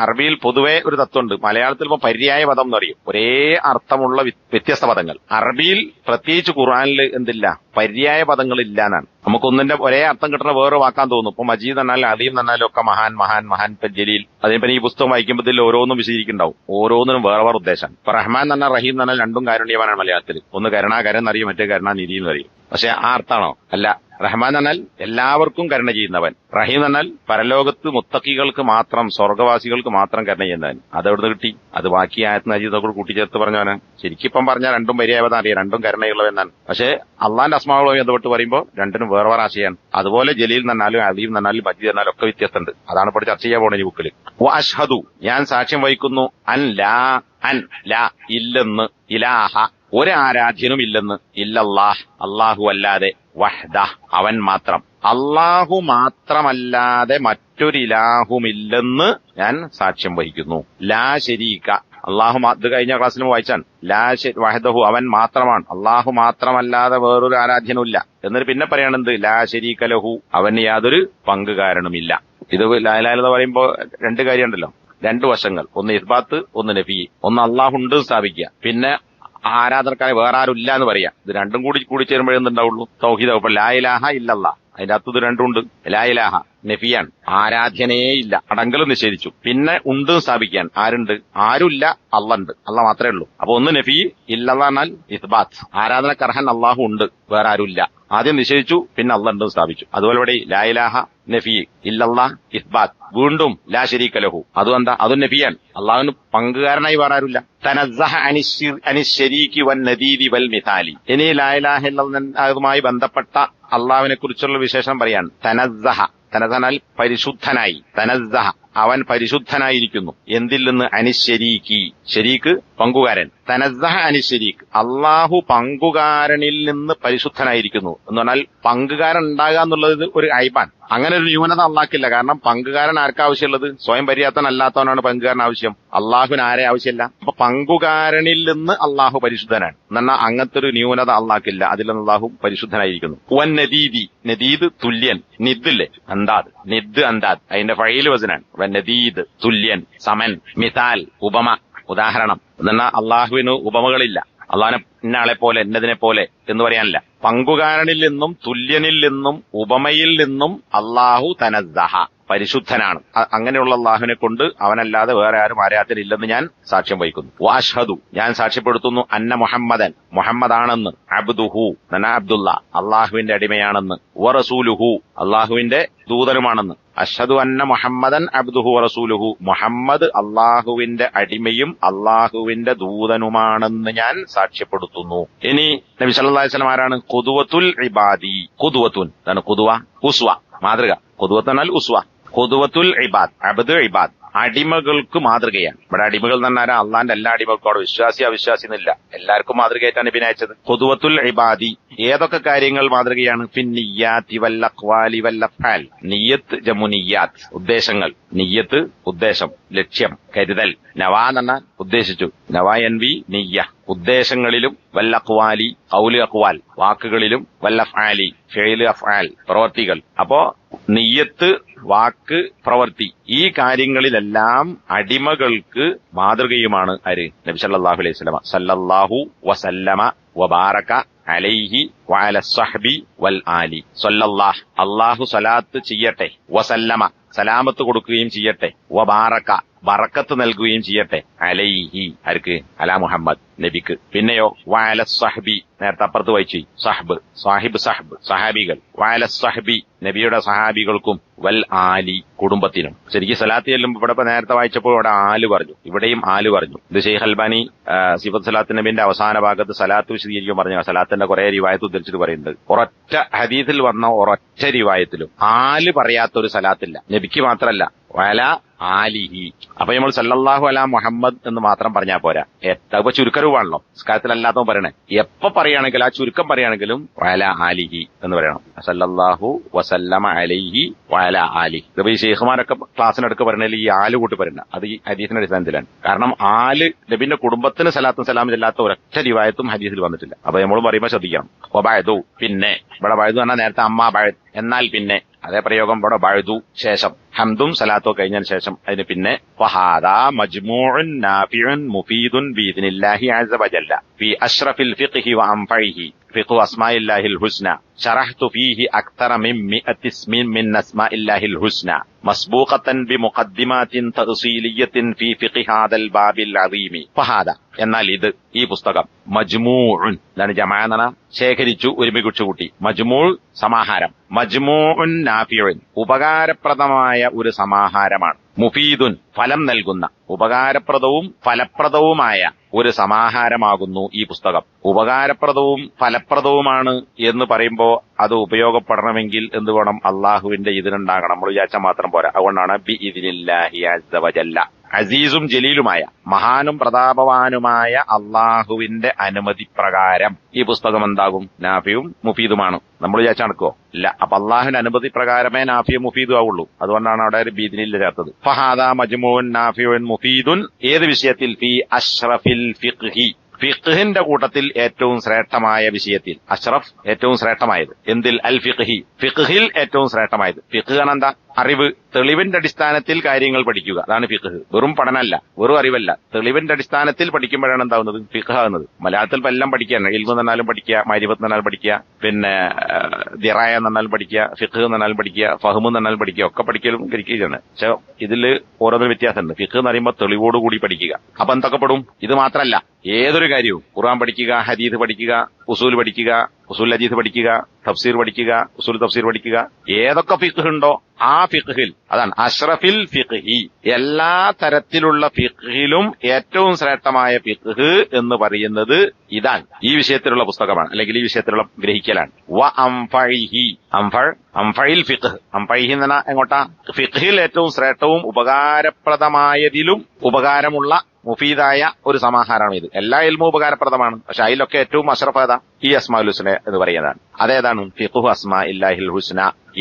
അറബിയിൽ പൊതുവെ ഒരു തത്വമുണ്ട്. മലയാളത്തിൽ ഇപ്പൊ പര്യായ പദം എന്നറിയും, ഒരേ അർത്ഥമുള്ള വ്യത്യസ്ത പദങ്ങൾ. അറബിയിൽ പ്രത്യേകിച്ച് ഖുർആനിൽ എന്തില്ല, പര്യായ പദങ്ങൾ ഇല്ല എന്നാണ്. നമുക്കൊന്നിന്റെ ഒരേ അർത്ഥം കിട്ടുന്ന വേറെ വാക്കാൻ തോന്നും. ഇപ്പൊ മജീദ് എന്നാലും അദീം എന്നാലും ഒക്കെ മഹാൻ മഹാൻ മഹാൻ, ജലീൽ. അതിനിപ്പോ ഈ പുസ്തകം വായിക്കുമ്പോൾ ഇതിൽ ഓരോന്നും വിശദീകരിക്കുന്നുണ്ടാവും, ഓരോന്നിനും വേറെ വേറെ ഉദ്ദേശം. ഇപ്പൊ റഹ്മാൻ എന്ന് പറഞ്ഞാൽ റഹീം എന്ന് പറഞ്ഞാൽ രണ്ടും കാരുണ്യവാനാണ് മലയാളത്തിൽ. ഒന്ന് കരുണാകരൻ എന്നറിയും, മറ്റേ കരുണാനിധി എന്നറിയും. പക്ഷെ ആ അർത്ഥാണോ? അല്ല. റഹ്മാൻ എന്നാൽ എല്ലാവർക്കും കരുണ ചെയ്യുന്നവൻ, റഹീം എന്നാൽ പരലോകത്ത് മുത്തഖികൾക്ക് മാത്രം, സ്വർഗവാസികൾക്ക് മാത്രം കരുണ ചെയ്യുന്നവൻ. അതെവിടുന്ന് കിട്ടി? അത് ബാക്കി ആയത്തിന് അജീതൊക്കെ കൂട്ടിച്ചേർത്ത് പറഞ്ഞവനാണ്. ശരിക്കും പറഞ്ഞാൽ രണ്ടും പര്യായപദം അറിയാം, രണ്ടും കരുണയുള്ളവെന്നാണ്. പക്ഷെ അള്ളാന്റെ അസ്മാവുമായി ബന്ധപ്പെട്ട് പറയുമ്പോൾ രണ്ടിനും വേറെ വേറെ ആശയാണ്. അതുപോലെ ജലീൽ എന്നാലും അദീം എന്നാലും മജീദ് എന്നാലും ഒക്കെ വ്യത്യസ്തമുണ്ട്. അതാണ് ഇപ്പോൾ ചർച്ച ചെയ്യാൻ പോണ ഈ ബുക്കിൽ. അഷ്ഹദു ഞാൻ സാക്ഷ്യം വഹിക്കുന്നു, അൻ ലാ ഇല്ലെന്ന്, ഇലാഹ ഒരാരാധ്യനും ഇല്ലെന്ന്, ഇല്ലല്ലാഹ് അല്ലാഹു അല്ലാതെ, വഹ്ദ അവൻ മാത്രം, അല്ലാഹു മാത്രമല്ലാതെ മറ്റൊരിലാഹുമില്ലെന്ന് ഞാൻ സാക്ഷ്യം വഹിക്കുന്നു. ലാ ശരീക അള്ളാഹു, ഇത് കഴിഞ്ഞ ക്ലാസ്സിൽ വായിച്ചാൻ, ലാ വഹദഹു അവൻ മാത്രമാണ്, അള്ളാഹു മാത്രമല്ലാതെ വേറൊരു ആരാധ്യനുമില്ല. എന്നിട്ട് പിന്നെ പറയണെന്ത്? ലാ ശരീക ലഹു അവന് യാതൊരു പങ്കുകാരനുമില്ല. ഇത് ലാ ഇലാഹ ഇല്ലല്ലാഹ് പറയുമ്പോ 2 കാര്യമുണ്ടല്ലോ, 2 വശങ്ങൾ. ഒന്ന് ഇസ്ബാത്ത്, ഒന്ന് നഫി. ഒന്ന് അള്ളാഹു ഉണ്ട് സ്ഥാപിക്കുക, പിന്നെ ആരാധനക്കാരെ വേറെ ആരും ഇല്ല എന്ന് പറയാം. ഇത് രണ്ടും കൂടി ചേരുമ്പോഴേ എന്തുണ്ടാവുള്ളൂ? തൗഹീദ്. അപ്പൊ ലാ ഇലാഹ ഇല്ലല്ലാഹ് അതിന്റെ അകത്ത് ഇത് രണ്ടുണ്ട്. ലാ ഇലാഹ നഫിയാൻ, ആരാധ്യനേ ഇല്ല, അടങ്കലും നിഷേധിച്ചു. പിന്നെ ഉണ്ട് സ്ഥാപിക്കാൻ, ആരുണ്ട്? ആരുമില്ല, അള്ളാഹ് ഉണ്ട്, അള്ളാഹ് മാത്രമേ ഉള്ളൂ. അപ്പൊ ഒന്ന് നഫി, ഇല്ലല്ലാഹ് എന്നാൽ ഇസ്ബാത്ത്, ആരാധനക്കർഹൻ അള്ളാഹു ഉണ്ട്, വേറെ ആരുമില്ല. ആദ്യം നിഷേധിച്ചു, പിന്നെ അള്ളാഹ് ഉണ്ട് സ്ഥാപിച്ചു. അതുപോലെ ഇവിടെ ലാ ഇലാഹ നഫി, ഇല്ലല്ലാഹ് ഇസ്ബാത്ത്, വീണ്ടും ലാ ശരീക ലഹു, അതും എന്താ? അതും നഫിയാൻ, അള്ളാഹുവിന് പങ്കുകാരനായി വേറെ ആരുമില്ല. തനസ്സഹ അനിശ്ശരീകി വൻ നദീദി വൽ മിസാലി. ഇനി ലാ ഇലാഹ ഇല്ലല്ലാഹുമായി ബന്ധപ്പെട്ട അള്ളാഹുവിനെ കുറിച്ചുള്ള വിശേഷം പറയാൻ. തനസ്സഹ, തനസനാൽ പരിശുദ്ധനായി, തനസ്സഹ അവൻ പരിശുദ്ധനായിരിക്കുന്നു. എന്തിൽ നിന്ന്? അനിശ്ശരീക്കി, ശരീക്ക് പങ്കുകാരൻ. തനസ്സഹ അനിശ്ശരീക്ക് അള്ളാഹു പങ്കുകാരനിൽ നിന്ന് പരിശുദ്ധനായിരിക്കുന്നു എന്ന് പറഞ്ഞാൽ പങ്കുകാരൻ ഉണ്ടാകുക എന്നുള്ളത് ഒരു ഐബാൻ. അങ്ങനെ ഒരു ന്യൂനത അള്ളാഹ്ക്കില്ല. കാരണം പങ്കുകാരൻ ആർക്കാ ആവശ്യമുള്ളത്? സ്വയം പര്യാപ്തനല്ലാത്തവനാണ് പങ്കുകാരൻ ആവശ്യം. അള്ളാഹുവിന് ആരെ ആവശ്യമില്ല. അപ്പൊ പങ്കുകാരനിൽ നിന്ന് അള്ളാഹു പരിശുദ്ധനാണ് എന്നാൽ അങ്ങനത്തെ ഒരു ന്യൂനത അള്ളാഹ്ക്കില്ല. അതിൽ നിന്ന് അള്ളാഹു പരിശുദ്ധനായിരിക്കുന്നു. വൻ നദീദി, നദീദ് തുല്യൻ, നിദ്ദില്ലേ അന്താദ്, നിദ് അന്താദ് അതിന്റെ ഫഈൽ വസനാണ്. വൻ നദീദ് തുല്യൻ, സമൻ, മിസാൽ ഉപമ, ഉദാഹരണം. എന്നാൽ അള്ളാഹുവിന് ഉപമകളില്ല. അള്ളാഹിനെ ഇന്നയാളെ പോലെ എന്നതിനെ പോലെ എന്ന് പറയാനില്ല. പങ്കുകാരനിൽ നിന്നും തുല്യനിൽ നിന്നും ഉപമയിൽ നിന്നും അള്ളാഹു തനസ്സഹ പരിശുദ്ധനാണ്. അങ്ങനെയുള്ള അള്ളാഹുവിനെ കൊണ്ട് അവനല്ലാതെ വേറെ ആരും ആരാധനയില്ലെന്ന് ഞാൻ സാക്ഷ്യം വഹിക്കുന്നു. വഅശ്ഹദു ഞാൻ സാക്ഷ്യപ്പെടുത്തുന്നു അന്ന മുഹമ്മദൻ മുഹമ്മദാണെന്ന് അബ്ദുഹു അബ്ദുള്ള അള്ളാഹുവിന്റെ അടിമയാണെന്ന് വറസൂലുഹു അള്ളാഹുവിന്റെ ദൂതനുമാണെന്ന്. അഷ്ഹദു അന്ന മുഹമ്മദൻ അബ്ദുഹു വറസൂലുഹു മുഹമ്മദ് അള്ളാഹുവിന്റെ അടിമയും അള്ളാഹുവിന്റെ ദൂതനുമാണെന്ന് ഞാൻ സാക്ഷ്യപ്പെടുത്തുന്നു. ഇനി നബി സല്ലല്ലാഹു അലൈഹി വസല്ലം ആരാണ്? ഖുദ്വത്തുൽ ഇബാദി. ഖുദ്വത്തുൻ എന്താണ്? ഖുദ്വ ഉസ്വ മാതൃക. ഖുദ്വത്ത് എന്നാൽ ഉസ്വ. ഖുദ്വത്തുൽ ഇബാദ് അബ്ദ് ഇബാദ് അടിമകൾക്ക് മാതൃകയാണ്. ഇവിടെ അടിമകൾ എന്ന് പറഞ്ഞാൽ അള്ളാന്റെ എല്ലാ അടിമകൾക്കും അവിടെ വിശ്വാസി അവിശ്വാസി എന്നില്ല, എല്ലാവർക്കും മാതൃകയായിട്ടാണ് നബിനെ അയച്ചത്. ഖുദ്വത്തുൽ ഇബാദി ഏതൊക്കെ കാര്യങ്ങൾ മാതൃകയാണ്? ഫിന്നിയ്യാത്തി വൽ അഖ്വാലി വൽ അഫ്ആൽ. നിയ്യത്ത് ജമു നിയ്യാത്ത് ഉദ്ദേശങ്ങൾ. നിയ്യത്ത് ഉദ്ദേശം, ലക്ഷ്യം, കരുതൽ. നവാ എന്ന് പറഞ്ഞാൽ ഉദ്ദേശിച്ചു. നവാ എൻവി നിയ്യ ഉദ്ദേശങ്ങളിലും, വൽ അഖ്വാലി ഖൗലി അഖ്വാൽ വാക്കുകളിലും, വൽ അഫ്ആലി ഫിഅല് അഫ്ആൽ പ്രവർത്തികൾ. അപ്പോ നിയ്യത്ത്, വാക്ക്, പ്രവൃത്തി ഈ കാര്യങ്ങളിലെല്ലാം അടിമകൾക്ക് മാതൃകയുമാണ് ആര്? നബി സല്ലല്ലാഹു അലൈഹി വസല്ലം. സല്ലല്ലാഹു വസല്ലമ വബാറക അലൈഹി വഅല സ്വഹ്ബി വൽ ആലി. സല്ലല്ലാഹ് അല്ലാഹു സലാത്ത് ചെയ്യട്ടെ, വസല്ലമ സലാമത്ത് കൊടുക്കുകയും ചെയ്യട്ടെ, വബാറക ബറക്കത്ത് നൽകുകയും ചെയ്യട്ടെ, അലൈഹി ആർക്ക്? അലാ മുഹമ്മദ് നബിക്ക്. പിന്നെയോ വഅല സ്വഹ്ബി നേരത്തെ അപ്പുറത്ത് വായിച്ചു സഹബ് സാഹിബ് സഹബ് സഹാബികൾ, വഅല സ്വഹ്ബി നബിയുടെ സഹാബികൾക്കും, വൽ ആലി കുടുംബത്തിനും. ശരിക്കും സലാത്ത് ചെല്ലുമ്പോൾ ഇവിടെ നേരത്തെ വായിച്ചപ്പോൾ ഇവിടെ ആല് പറഞ്ഞു, ഇവിടെയും ആല് പറഞ്ഞു. ഇത് ഷെയ്ഖ് അൽബാനി സിഫത്ത് സലാത്ത് നബിന്റെ അവസാന ഭാഗത്ത് സലാത്ത് വിശദീകരിക്കും പറഞ്ഞു. സലാത്തിന്റെ കുറെ റിവായത്ത് ഉദ്ധരിച്ചിട്ട് പറയുന്നത് ഒരൊറ്റ ഹദീസിൽ വന്ന ഒരൊറ്റ റിവായത്തിലും ആല് പറയാത്തൊരു സലാത്തില്ല. നബിക്ക് മാത്രമല്ല വഅല ആലിഹി. അപ്പൊ നമ്മൾ സല്ലല്ലാഹു അലാ മുഹമ്മദ് എന്ന് മാത്രം പറഞ്ഞാൽ പോരാ. ഇപ്പൊ ചുരുക്കരൂപാണല്ലോ സ്കാരത്തിലല്ലാത്തവൻ പറയണേ. എപ്പോ പറയുകയാണെങ്കിൽ ആ ചുരുക്കം പറയുകയാണെങ്കിലും വഅല ആലിഹി എന്ന് പറയണം. സല്ലല്ലാഹു വസല്ലമ അലൈഹി വഅല ആലിഹി. ഇതിപ്പോ ഈ ശൈഖുമാരൊക്കെ ക്ലാസ്സിനടുക്ക് പറയണതിൽ ഈ ആല് കൂട്ടി പറയണ്ട. അത് ഈ ഹദീസിന്റെ അടിസ്ഥാനത്തിലാണ്. കാരണം ആല് നബിന്റെ കുടുംബത്തിന് സലാത്തും സലാമും ഇല്ലാത്ത ഒരൊറ്റ റിവായത്തും ഹദീസിൽ വന്നിട്ടില്ല. അപ്പൊ നമ്മൾ പറയുമ്പോൾ ശ്രദ്ധിക്കണം. വബഅദു പിന്നെ ഇവിടെ ബഅദു പറഞ്ഞാൽ നേരത്തെ അമ്മ ബഅദ് എന്നാൽ പിന്നെ അതേ പ്രയോഗം ഇവിടെ ബഅദു ശേഷം ഹംദും സലാത്തോ കഴിഞ്ഞതിന് ശേഷം അതിന് പിന്നെ ഫഹാദാ മജ്മൂഉൻ നാഫിഉൻ മുഫീദുൻ ബിഇദ്നില്ലാഹി അസ്സ വജല്ല ഫി അഷ്റഫിൽ ഫിഖ്ഹി വഅൻഫഇഹി ഫിഖ്ഹു അസ്മാഇല്ലാഹിൽ ഹുസ്ന ശറഹ്തു ഫീഹി അക്തറ മിൻ 100 ഇസ്മിൻ മിൻ അസ്മാഇല്ലാഹിൽ ഹുസ്ന മസ്ബൂഖത്തൻ ബിമുഖദ്ദിമാത്തിൻ തഫ്സീലിയ്യത്തിൻ ഫീ ഫിഖ്ഹി ഹാദൽ ബാബിൽ അദീമി. ഫഹാദ എന്നാൽ ഇത് ഈ പുസ്തകം മജ്മൂഉൻ എന്താണ് ജമാഅ എന്ന് ശേഖരിച്ചു ഒരുമിച്ച് കൂട്ടി. മജ്മൂഉ സമാഹാരം, മജ്മൂഉൻ നാഫിഉൻ ഉപകാരപ്രദമായ ഒരു സമാഹാരമാണ്. മുഫീദുൻ ഫലം നൽകുന്ന ഉപകാരപ്രദവും ഫലപ്രദവുമായ ഒരു സമാഹാരമാകുന്നു ഈ പുസ്തകം. ഉപകാരപ്രദവും ഫലപ്രദവുമാണ് എന്ന് പറയുമ്പോ അത് ഉപയോഗപ്പെടണമെങ്കിൽ എന്ത് വേണം? അള്ളാഹുവിന്റെ ഇതിനുണ്ടാകണം. നമ്മൾ വിചാരിച്ചാൽ മാത്രം പോരാ. അതുകൊണ്ടാണ് ബി ഇദ്നില്ലാഹി അസ്സ വജല്ല അസീസും ജലീലുമായ മഹാനും പ്രതാപവാനുമായ അള്ളാഹുവിന്റെ അനുമതി പ്രകാരം ഈ പുസ്തകം എന്താകും? നാഫിയും മുഫീദുമാണ്. നമ്മൾ വിചാരിച്ചാൽ നടക്കുവോ? ഇല്ല. അപ്പൊ അള്ളാഹുവിന്റെ അനുമതി പ്രകാരമേ നാഫിയും മുഫീദും ആവുള്ളൂ. അതുകൊണ്ടാണ് അവിടെ ഒരു ബീദിനില്ല ചേർത്തത്. ഫഹാദാ മജ്മൂഉൻ നാഫിഉൻ മുഫീദുൻ ഏത് വിഷയത്തിൽ? ഫീ അഷ്റഫിൽ ഫിഖ്ഹി ഫിഖ്ഹിന്റെ കൂട്ടത്തിൽ ഏറ്റവും ശ്രേഷ്ഠമായ വിഷയത്തിൽ. അഷ്റഫ് ഏറ്റവും ശ്രേഷ്ഠമായത്. എന്തിൽ? അൽ ഫിഖ്ഹി ഫിഖ്ഹിൽ ഏറ്റവും ശ്രേഷ്ഠമായത്. ഫിഖ് എന്താ? അറിവ്, തെളിവിന്റെ അടിസ്ഥാനത്തിൽ കാര്യങ്ങൾ പഠിക്കുക. അതാണ് ഫിഖ്. വെറും പഠനമല്ല, വെറും അറിവല്ല. തെളിവിന്റെ അടിസ്ഥാനത്തിൽ പഠിക്കുമ്പോഴാണ് എന്താവുന്നത്? ഫിഖ് ആകുന്നത്. മലയാളത്തിൽ എല്ലാം പഠിക്കുകയാണ്. ഇൽമു എന്നാലും പഠിക്കുക, മഅരിഫത്ത് എന്നാലും പഠിക്കുക, പിന്നെ ദിറായ എന്നാലും പഠിക്കുക, ഫിഖ് എന്നാലും പഠിക്കുക, ഫഹ്മ് എന്നാലും പഠിക്കുക. ഒക്കെ പഠിക്കലും ഗ്രഹിക്കുകയാണ്. പക്ഷെ ഇതില് ഓരോന്നും വ്യത്യാസമുണ്ട്. ഫിഖ് എന്ന് പറയുമ്പോൾ തെളിവോടുകൂടി പഠിക്കുക. അപ്പൊ എന്തൊക്കെ പെടും? ഇത് മാത്രമല്ല, ഏതൊരു കാര്യവും ഖുർആൻ പഠിക്കുക, ഹദീസ് പഠിക്കുക, ഉസൂൽ പഠിക്കുക, ഉസൂൽ ഹദീസ് പഠിക്കുക, തഫ്സീർ പഠിക്കുക, ഉസൂൽ തഫ്സീർ പഠിക്കുക. ഏതൊക്കെ ഫിഖ് ഉണ്ടോ ആ ഫിഖ്ഹിൽ, അതാണ് അഷ്റഫിൽ ഫിഖ്ഹി, എല്ലാ തരത്തിലുള്ള ഫിഖ്ഹിലും ഏറ്റവും ശ്രേഷ്ഠമായ ഫിഖ് എന്ന് പറയുന്നത് ഇതാണ്. ഈ വിഷയത്തിലുള്ള പുസ്തകമാണ്, അല്ലെങ്കിൽ ഈ വിഷയത്തിലുള്ള ഗ്രഹിക്കലാണ്. വ അംഫഇഹി അംഫഇൽ ഫിഖ്. അംഫഇഹി എന്ന് പറഞ്ഞാൽ എങ്ങോട്ടാ? ഫിഖ്ഹിൽ ഏറ്റവും ശ്രേഷ്ഠവും ഉപകാരപ്രദമായതിലും ഉപകാരമുള്ള മുഫീദായ ഒരു സമാഹാരമാണ് ഇത്. എല്ലാ ഇൽമും ഉപകാരപ്രദമാണ്. പക്ഷെ അതിലൊക്കെ ഏറ്റവും അഷ്റഫ് ഏതാ? ഈ അസ്മാഉൽ ഹുസ്ന എന്ന് പറയുന്നതാണ്. അതേതാണ്? ഫിഖ്ഹു അസ്മാഇല്ലാഹിൽ ഹുസ്ന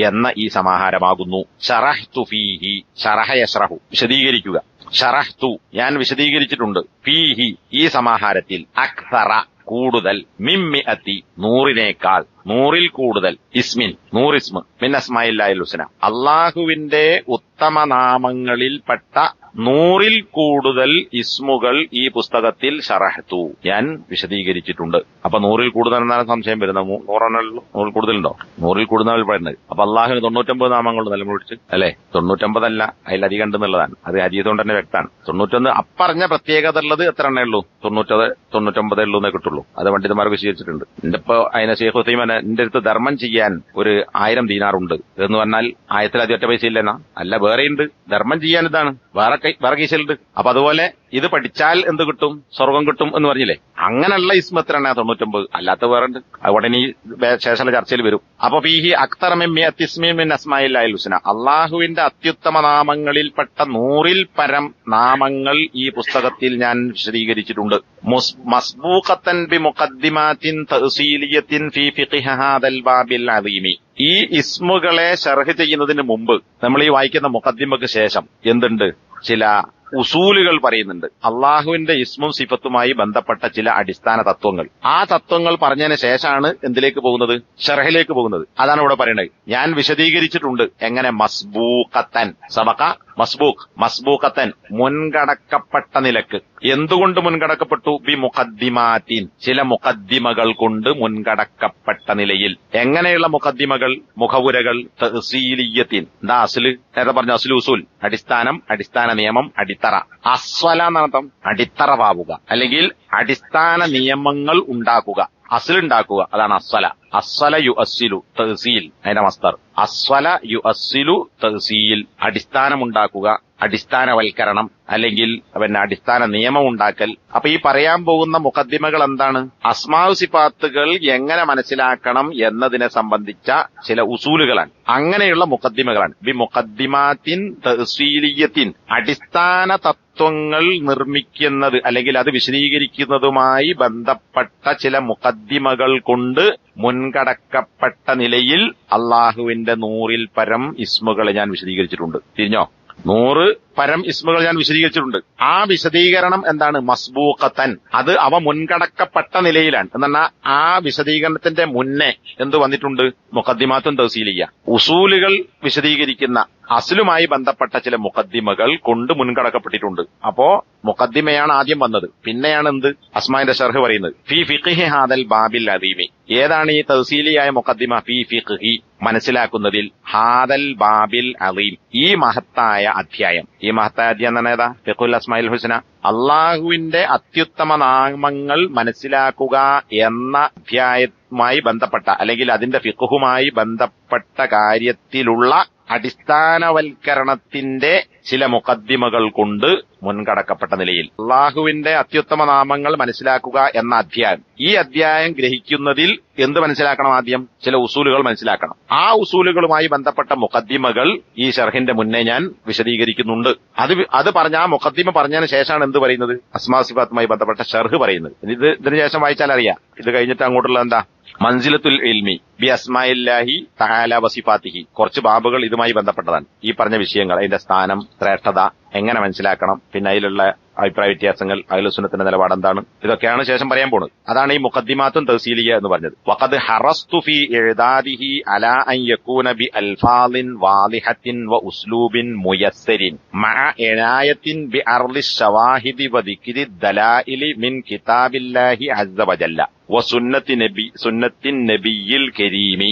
എന്ന ഈ സമാഹാരമാകുന്നു. ശറഹ്തു ഫീഹി ശറഹ യശ്റഹു വിശദീകരിക്കുക. ശറഹ്തു ഞാൻ വിശദീകരിച്ചിട്ടുണ്ട്. ഫീഹി ഈ സമാഹാരത്തിൽ അക്സറ കൂടുതൽ, മിൻ 100 100-നേക്കാൾ, നൂറിൽ കൂടുതൽ ഇസ്മിൻ 100 ഇസ്മ മിൻ അസ്മാഇല്ലാഹിൽ ഹുസ്ന അള്ളാഹുവിന്റെ ഉത്തമ നാമങ്ങളിൽപ്പെട്ട 100ൽ കൂടുതൽ ഇസ്മുകൾ ഈ പുസ്തകത്തിൽ ശറഹ്തു ഞാൻ വിശദീകരിച്ചിട്ടുണ്ട്. അപ്പൊ 100ൽ കൂടുതൽ എന്നാണ് സംശയം വരുന്നത്. 100 കൂടുതലുണ്ടോ? 100ൽ കൂടുതൽ പറയുന്നത്. അപ്പൊ അള്ളാഹുവിന് 99 നാമങ്ങൾ നിലമുടിച്ച് അല്ലെ? 99 അല്ല, അതിലധികം ഉണ്ടെന്നുള്ളതാണ്. അത് ഹദീസ് കൊണ്ട് തന്നെ വ്യക്തമാണ്. 91 അപ്പറഞ്ഞ പ്രത്യേകത ഉള്ളത് എത്ര എണ്ണേ ഉള്ളൂ? 99 ഉള്ളൂ എന്നേ കിട്ടുള്ളൂ. അത് പണ്ഡിതന്മാർ വിശദീകരിച്ചിട്ടുണ്ട്. എന്റെ ഇപ്പൊ അതിനെ ശൈഖ് ഉസൈമീൻ എന്റെ അടുത്ത് ധർമ്മം ചെയ്യാൻ ഒരു 1000 ദീനാറുണ്ട് എന്ന് പറഞ്ഞാൽ ആയത്തിൽ ഒറ്റ പൈസ ഇല്ലെന്നാ? അല്ല, വേറെയുണ്ട്. ധർമ്മം ചെയ്യാൻ ഇതാണ്, വേറെ കീശലുണ്ട്. അപ്പൊ അതുപോലെ ഇത് പഠിച്ചാൽ എന്ത് കിട്ടും? സ്വർഗം കിട്ടും എന്ന് പറഞ്ഞില്ലേ? അങ്ങനെയുള്ള ഇസ്മ എത്രയാണ്? 99. അല്ലാത്ത വേറെ ഉണ്ട്. അവിടെ ഇനി ശേഷമുള്ള ചർച്ചയിൽ വരും. അപ്പൊ ഫീഹി അക്തർ മിൻ മിഅത്തി ഇസ്മിൻ മിൻ അസ്മാഇല്ലാഹിൽ ഹുസ്ന അള്ളാഹുവിന്റെ അത്യുത്തമ നാമങ്ങളിൽപ്പെട്ട 100ൽ പരം നാമങ്ങൾ ഈ പുസ്തകത്തിൽ ഞാൻ വിശദീകരിച്ചിട്ടുണ്ട്. മസ്ബൂഖത്തൻ ബി മുഖദ്ദിമാത്തിൻ തഅ്സീലിയത്തിൻ ഫീ ഫിഖ്ഹി ഹാദൽ ബാബിൽ അദീമി. ഈ ഇസ്മുകളെ ശർഹ് ചെയ്യുന്നതിന് മുമ്പ് നമ്മൾ ഈ വായിക്കുന്ന മുഖദ്ദിമക്ക് ശേഷം എന്തുണ്ട്? ചില ഉസൂലുകൾ പറയുന്നുണ്ട്. അള്ളാഹുവിന്റെ ഇസ്മും സിഫത്തുമായി ബന്ധപ്പെട്ട ചില അടിസ്ഥാന തത്വങ്ങൾ. ആ തത്വങ്ങൾ പറഞ്ഞതിന് ശേഷമാണ് എന്തിലേക്ക് പോകുന്നത്? ശർഹിലേക്ക് പോകുന്നത്. അതാണ് ഇവിടെ പറയുന്നത്. ഞാൻ വിശദീകരിച്ചിട്ടുണ്ട്. എങ്ങനെ? മസ്ബൂഖത്തൻ സബഖ മസ്ബൂഖത്തൻ മുൻകടക്കപ്പെട്ട നിലക്ക്. എന്തുകൊണ്ട് മുൻകടക്കപ്പെട്ടു? ബി മുഖദ്ദിമാത്തിൻ ചില മുഖദ്ദിമകൾ കൊണ്ട് മുൻകടക്കപ്പെട്ട നിലയിൽ. എങ്ങനെയുള്ള മുഖദ്ദിമകൾ? മുഖവുരകൾ. തഅ്സീലിയത്തിൻ എന്താ അസ്ല്? നേരത്തെ പറഞ്ഞ അസ്ലു ഉസൂൽ അടിസ്ഥാനം, അടിസ്ഥാന നിയമം, അടിത്തറ. അസ്വല എന്നർത്ഥം അടിത്തറ പാവുക, അല്ലെങ്കിൽ അടിസ്ഥാന നിയമങ്ങൾ ഉണ്ടാക്കുക, അസ്ലുണ്ടാക്കുക. അതാണ് അസ്വല. അസ്വല യു അസ്സിലു തഹ്സീൽ അതിന്റെ മസ്ദർ. അസ്വല യു അസ്സിലു തഹ്സീൽ അടിസ്ഥാനമുണ്ടാക്കുക, അടിസ്ഥാനവൽക്കരണം, അല്ലെങ്കിൽ പിന്നെ അടിസ്ഥാന നിയമം ഉണ്ടാക്കൽ. അപ്പൊ ഈ പറയാൻ പോകുന്ന മുഖദ്ദിമകൾ എന്താണ്? അസ്മാഉ സിഫാത്തുകൾ എങ്ങനെ മനസ്സിലാക്കണം എന്നതിനെ സംബന്ധിച്ച ചില ഉസൂലുകളാണ്. അങ്ങനെയുള്ള മുഖദ്ദിമകളാണ്. ബി മുഖദ്ദിമാത്തിൻ തഅ്സീലിയത്തിൻ അടിസ്ഥാന തത്വങ്ങൾ നിർമ്മിക്കുന്നത് അല്ലെങ്കിൽ അത് വിശദീകരിക്കുന്നതുമായി ബന്ധപ്പെട്ട ചില മുഖദ്ദിമകൾ കൊണ്ട് മുൻകടക്കപ്പെട്ട നിലയിൽ അള്ളാഹുവിന്റെ 100ൽ പരം ഇസ്മുകൾ ഞാൻ വിശദീകരിച്ചിട്ടുണ്ട്. തിരിഞ്ഞോ? 100 പരം ഇസ്മുകൾ ഞാൻ വിശദീകരിച്ചിട്ടുണ്ട്. ആ വിശദീകരണം എന്താണ്? മസ്ബൂഖത്തൻ. അത് അവ മുൻകടക്കപ്പെട്ട നിലയിലാണ്. എന്നാൽ ആ വിശദീകരണത്തിന്റെ മുന്നേ എന്ത് വന്നിട്ടുണ്ട്? മുഖദ്ദിമാത്തുൻ തൗസീലിയ ഉസൂലുകൾ വിശദീകരിക്കുന്ന അസ്ലുമായി ബന്ധപ്പെട്ട ചില മുഖദ്ദിമകൾ കൊണ്ട് മുൻകടക്കപ്പെട്ടിട്ടുണ്ട്. അപ്പോ മുഖദ്ദിമയാണ് ആദ്യം വന്നത്. പിന്നെയാണ് എന്ത്? അസ്മാന്റെ ശർഹ് പറയുന്നത്. ഫീ ഫിഖ്ഹി ഹാദൽ ബാബിൽ അദീമി. ഏതാണ് ഈ തൗസീലിയായ മുഖദ്ദിമ? ഫീ ഫിഖ്ഹി മനസ്സിലാക്കുന്നതിൽ, ഹാദൽ ബാബിൽ അദീം ഈ മഹത്തായ അധ്യായം. ഈ മഹത്തായ അധ്യായം തന്നെ ഏതാ? ഫിഖ്ഹുൽ അസ്മാഇൽ ഹുസ്ന അള്ളാഹുവിന്റെ അത്യുത്തമ നാമങ്ങൾ മനസ്സിലാക്കുക എന്ന അധ്യായവുമായി ബന്ധപ്പെട്ട അല്ലെങ്കിൽ അതിന്റെ ഫിഖ്ഹുമായി ബന്ധപ്പെട്ട കാര്യത്തിലുള്ള അടിസ്ഥാനവൽക്കരണത്തിന്റെ ചില മുഖദ്ദിമകൾ കൊണ്ട് മുൻകടക്കപ്പെട്ട നിലയിൽ അള്ളാഹുവിന്റെ അത്യുത്തമ നാമങ്ങൾ മനസ്സിലാക്കുക എന്ന അധ്യായം. ഈ അധ്യായം ഗ്രഹിക്കുന്നതിൽ എന്ത് മനസ്സിലാക്കണം? ആദ്യം ചില ഉസൂലുകൾ മനസ്സിലാക്കണം. ആ ഉസൂലുകളുമായി ബന്ധപ്പെട്ട മുഖദ്ദിമകൾ ഈ ശർഹിന്റെ മുന്നേ ഞാൻ വിശദീകരിക്കുന്നുണ്ട്. അത് പറഞ്ഞ ആ മുഖദ്ദിമ പറഞ്ഞതിന് ശേഷമാണ് എന്ത് പറയുന്നത്? അസ്മാ സിഫാത്തുമായി ബന്ധപ്പെട്ട ശർഹ് പറയുന്നത്. ഇതിനു ശേഷം വായിച്ചാൽ അറിയാം. ഇത് കഴിഞ്ഞിട്ട് അങ്ങോട്ടുള്ള എന്താ? മൻസിലത്തുൽ ഇൽമി ബി അസ്മാഇല്ലാഹി തആല വസിഫാത്തിഹി. കുറച്ച് ബാബുകൾ ഇതുമായി ബന്ധപ്പെട്ടതാണ്. ഈ പറഞ്ഞ വിഷയങ്ങൾ, അതിന്റെ സ്ഥാനം, ശ്രേഷ്ഠത എങ്ങനെ മനസ്സിലാക്കണം, പിന്നെ അതിലുള്ള അഭിപ്രായ വ്യത്യാസങ്ങൾ, അഹ്ലുസുന്നത്തിന്റെ നിലപാട് എന്താണ്, ഇതൊക്കെയാണ് ശേഷം പറയാൻ പോകുന്നത്. അതാണ് ഈ മുഖദ്ദിമാത്തുൻ തൗസീലിയ എന്ന് പറഞ്ഞത്. വഖദ് ഹറസ്തു ഫീ ഇഅദാദിഹി അലാ അൻ യകൂന ബി അൽഫാളിൻ വാളിഹത്തിൻ വ ഉസ്ലൂബിൻ മുയസ്സരിൻ മഅ ഇനായത്തിൻ ബി അർളിശ് ശവാഹിദി വ ദിക്രി ദലായിലി മിൻ കിതാബില്ലാഹി അസ്സ വജല്ല വ സുന്നത്തിൻ നബിയിൽ കരീമി.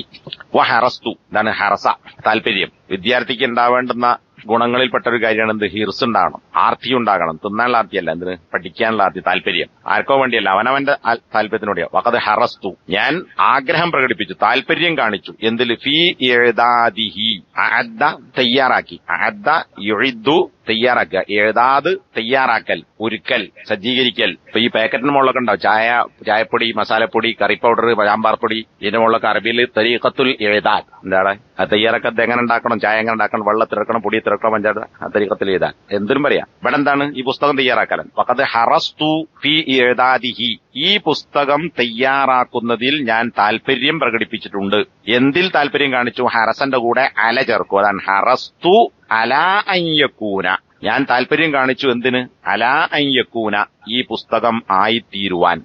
വ ഹറസ്തു ഇതാണ് ഹറസ, താല്പര്യം. വിദ്യാർത്ഥിക്ക് ഉണ്ടാവേണ്ടുന്ന ഗുണങ്ങളിൽപ്പെട്ട ഒരു കാര്യമാണ് എന്ത്? ഹിർസ് ഉണ്ടാകണം, ആർത്തി ഉണ്ടാകണം. തിന്നാനുള്ള ആർത്തിയല്ല, എന്തിന്? പഠിക്കാനുള്ള ആർത്തി, താല്പര്യം. ആർക്കോ വേണ്ടിയല്ല, അവനവന്റെ താല്പര്യത്തിനോടെയോ. വഖദ് ഹറസ്തു ഞാൻ ആഗ്രഹം പ്രകടിപ്പിച്ചു, താല്പര്യം കാണിച്ചു. എന്തിൽ? ഫീ ഇഅദാദിഹി അഅദ്ദ തയ്യാറാക്കി, അഅദ്ദ യുഇദ്ദു തയ്യാറാക്കുക, എഴുതാത് തയ്യാറാക്കൽ, ഒരുക്കൽ, സജ്ജീകരിക്കൽ. ഇപ്പൊ ഈ പാക്കറ്റിന് മുകളിലൊക്കെ ഉണ്ടാവും ചായപ്പൊടി, മസാലപ്പൊടി, കറി പൗഡർ, സാമ്പാർ പൊടി. ഇതിന്റെ മുകളിലൊക്കെ അറബിയിൽ തരീഖത്തുൽ ഇഅദാദ് എന്താണ്? ആ തയ്യാറാക്കത്ത് എങ്ങനെ ഉണ്ടാക്കണം, ചായ എങ്ങനെ ഉണ്ടാക്കണം, വെള്ളത്തിറക്കണം, പൊടി തിറക്കണം, പഞ്ചായത്ത് ആ തരീഖത്തുൽ ഇഅദാദ് എന്തിനും പറയാം. ഇവിടെ എന്താണ്? ഈ പുസ്തകം തയ്യാറാക്കാൻ. വഖദ് ഹറസ്തു ഫീ ഇഅദാദിഹി ഈ പുസ്തകം തയ്യാറാക്കുന്നതിൽ ഞാൻ താല്പര്യം പ്രകടിപ്പിച്ചിട്ടുണ്ട്. എന്തിൽ താല്പര്യം കാണിച്ചു? ഹറസന്റെ കൂടെ അല ചേർക്കും. അതാണ് ഹറസ്തു അലാ അൻ യകൂന. ഞാൻ താല്പര്യം കാണിച്ചു എന്തിന്? അലാ അൻ യകൂന ഈ പുസ്തകം ആയിത്തീരുവാൻ.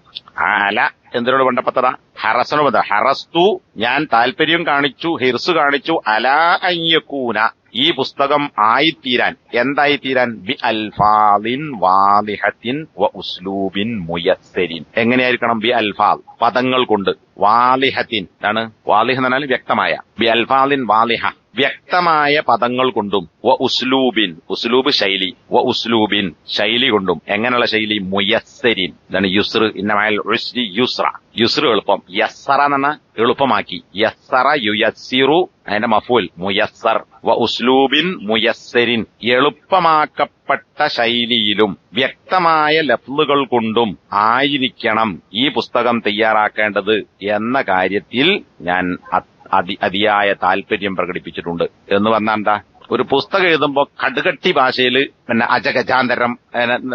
അല എന്തിനോട് ബന്ധപ്പെട്ടതാ? ഹറസനോട് ബന്ധം. ഹറസ്തു ഞാൻ താല്പര്യം കാണിച്ചു, ഹിർസ് കാണിച്ചു, അലാ അയ്യക്കൂന ഈ പുസ്തകം ആയിത്തീരാൻ. എന്തായിത്തീരാൻ? ബി അൽഫാലിൻ വാലിഹത്തിൻ വ ഉസ്ലൂബിൻ മുയസ്സരിൻ. എങ്ങനെയായിരിക്കണം? ബി അൽഫാൽ പദങ്ങൾ കൊണ്ട്, വാലിഹത്തിൻ ആണ് വാലിഹ എന്ന് പറഞ്ഞാൽ വ്യക്തമായ, ബി അൽഫാലിൻ വാലിഹ വ്യക്തമായ പദങ്ങൾ കൊണ്ടും, വ ഉസ്ലൂബിൻ ഉസ്ലൂബ് ശൈലി, വ ഉസ്ലൂബിൻ ശൈലി കൊണ്ടും. എങ്ങനെയുള്ള ശൈലി? മുയസ്സരിൻ ഇതാണ് യുസ്ർ. ഇന്നമഅൽ ഉസ്രി യുസ്ര യുസ്ർ എളുപ്പം, യസ്സറ എന്ന് പറഞ്ഞാൽ എളുപ്പമാക്കി, യസ്സറ യുയസ്സിറു അതിന്റെ മഫൂൽ മുയസ്സർ. വ ഉസ്ലൂബിൻ മുയസ്സരിൻ എളുപ്പമാക്കപ്പെട്ട ശൈലിയിലും വ്യക്തമായ ലഫ്ലുകൾ കൊണ്ടും ആയിരിക്കണം ഈ പുസ്തകം തയ്യാറാക്കേണ്ടത് എന്ന കാര്യത്തിൽ ഞാൻ അതിയായ താല്പര്യം പ്രകടിപ്പിച്ചിട്ടുണ്ട്. എന്ന് പറഞ്ഞാൽ എന്താ? ഒരു പുസ്തകം എഴുതുമ്പോ കടുകട്ടി ഭാഷയിൽ പിന്നെ അജഗജാന്തരം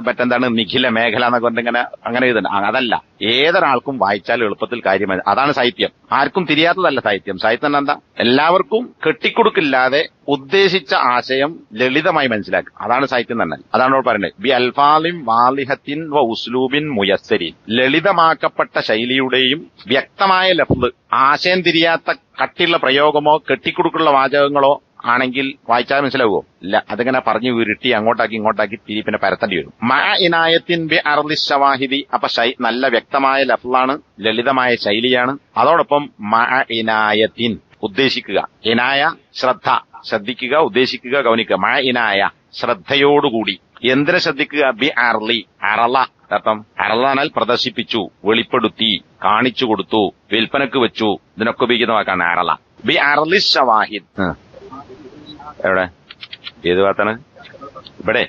മറ്റെന്താണ് നിഖില മേഖല എന്നൊക്കെ പറഞ്ഞിങ്ങനെ അങ്ങനെ എഴുതണം. അതല്ല, ഏതൊരാൾക്കും വായിച്ചാൽ എളുപ്പത്തിൽ കാര്യം. അതാണ് സാഹിത്യം. ആർക്കും തിരിയാത്തതല്ല സാഹിത്യം. സാഹിത്യം എന്താ? എല്ലാവർക്കും കെട്ടിക്കൊടുക്കില്ലാതെ ഉദ്ദേശിച്ച ആശയം ലളിതമായി മനസ്സിലാക്കുക. അതാണ് സാഹിത്യം തന്നെ. അതാണ് അവിടെ പറയുന്നത്. ബി അൽഫാലിം വാലിഹത്തിൻ വ ഉസ്ലൂബിൻ മുയസ്സരിൻ ലളിതമാക്കപ്പെട്ട ശൈലിയുടെയും വ്യക്തമായ ലഫ്ള്, ആശയം തിരിയാത്ത കട്ടിയുള്ള പ്രയോഗമോ കെട്ടിക്കൊടുക്കുള്ള വാചകങ്ങളോ ആണെങ്കിൽ വായിച്ചാൽ മനസ്സിലാവുമോ? ഇല്ല. അതിങ്ങനെ പറഞ്ഞു ഉരുട്ടി അങ്ങോട്ടാക്കി ഇങ്ങോട്ടാക്കി പിന്നെ പരത്തേണ്ടി വരും. മഅ ഇനായത്തിൻ ബി അർളി ശവാഹിദി. അപ്പൊ നല്ല വ്യക്തമായ ലഫ്ളാണ്, ലളിതമായ ശൈലിയാണ്. അതോടൊപ്പം മഅ ഇനായത്തിൻ ഉദ്ദേശിക്കുക, ഇനായ ശ്രദ്ധ, ശ്രദ്ധിക്കുക, ഉദ്ദേശിക്കുക, ഗൗനിക്കുക. മഅ ഇനായ ശ്രദ്ധയോടുകൂടി. എന്തിനെ ശ്രദ്ധിക്കുക? ബി അർളി അറള അർത്ഥം. അറള എന്നാൽ പ്രദർശിപ്പിച്ചു, വെളിപ്പെടുത്തി, കാണിച്ചു കൊടുത്തു, വിൽപ്പനക്ക് വെച്ചു, ഇതിനൊക്കെ ഉപയോഗിക്കുന്ന വാക്കാണ് അറള. ബി അർളി ശവാഹിദ്. എവിടെ? ഏത് ഭാഗത്താണ്? ഇവിടെ.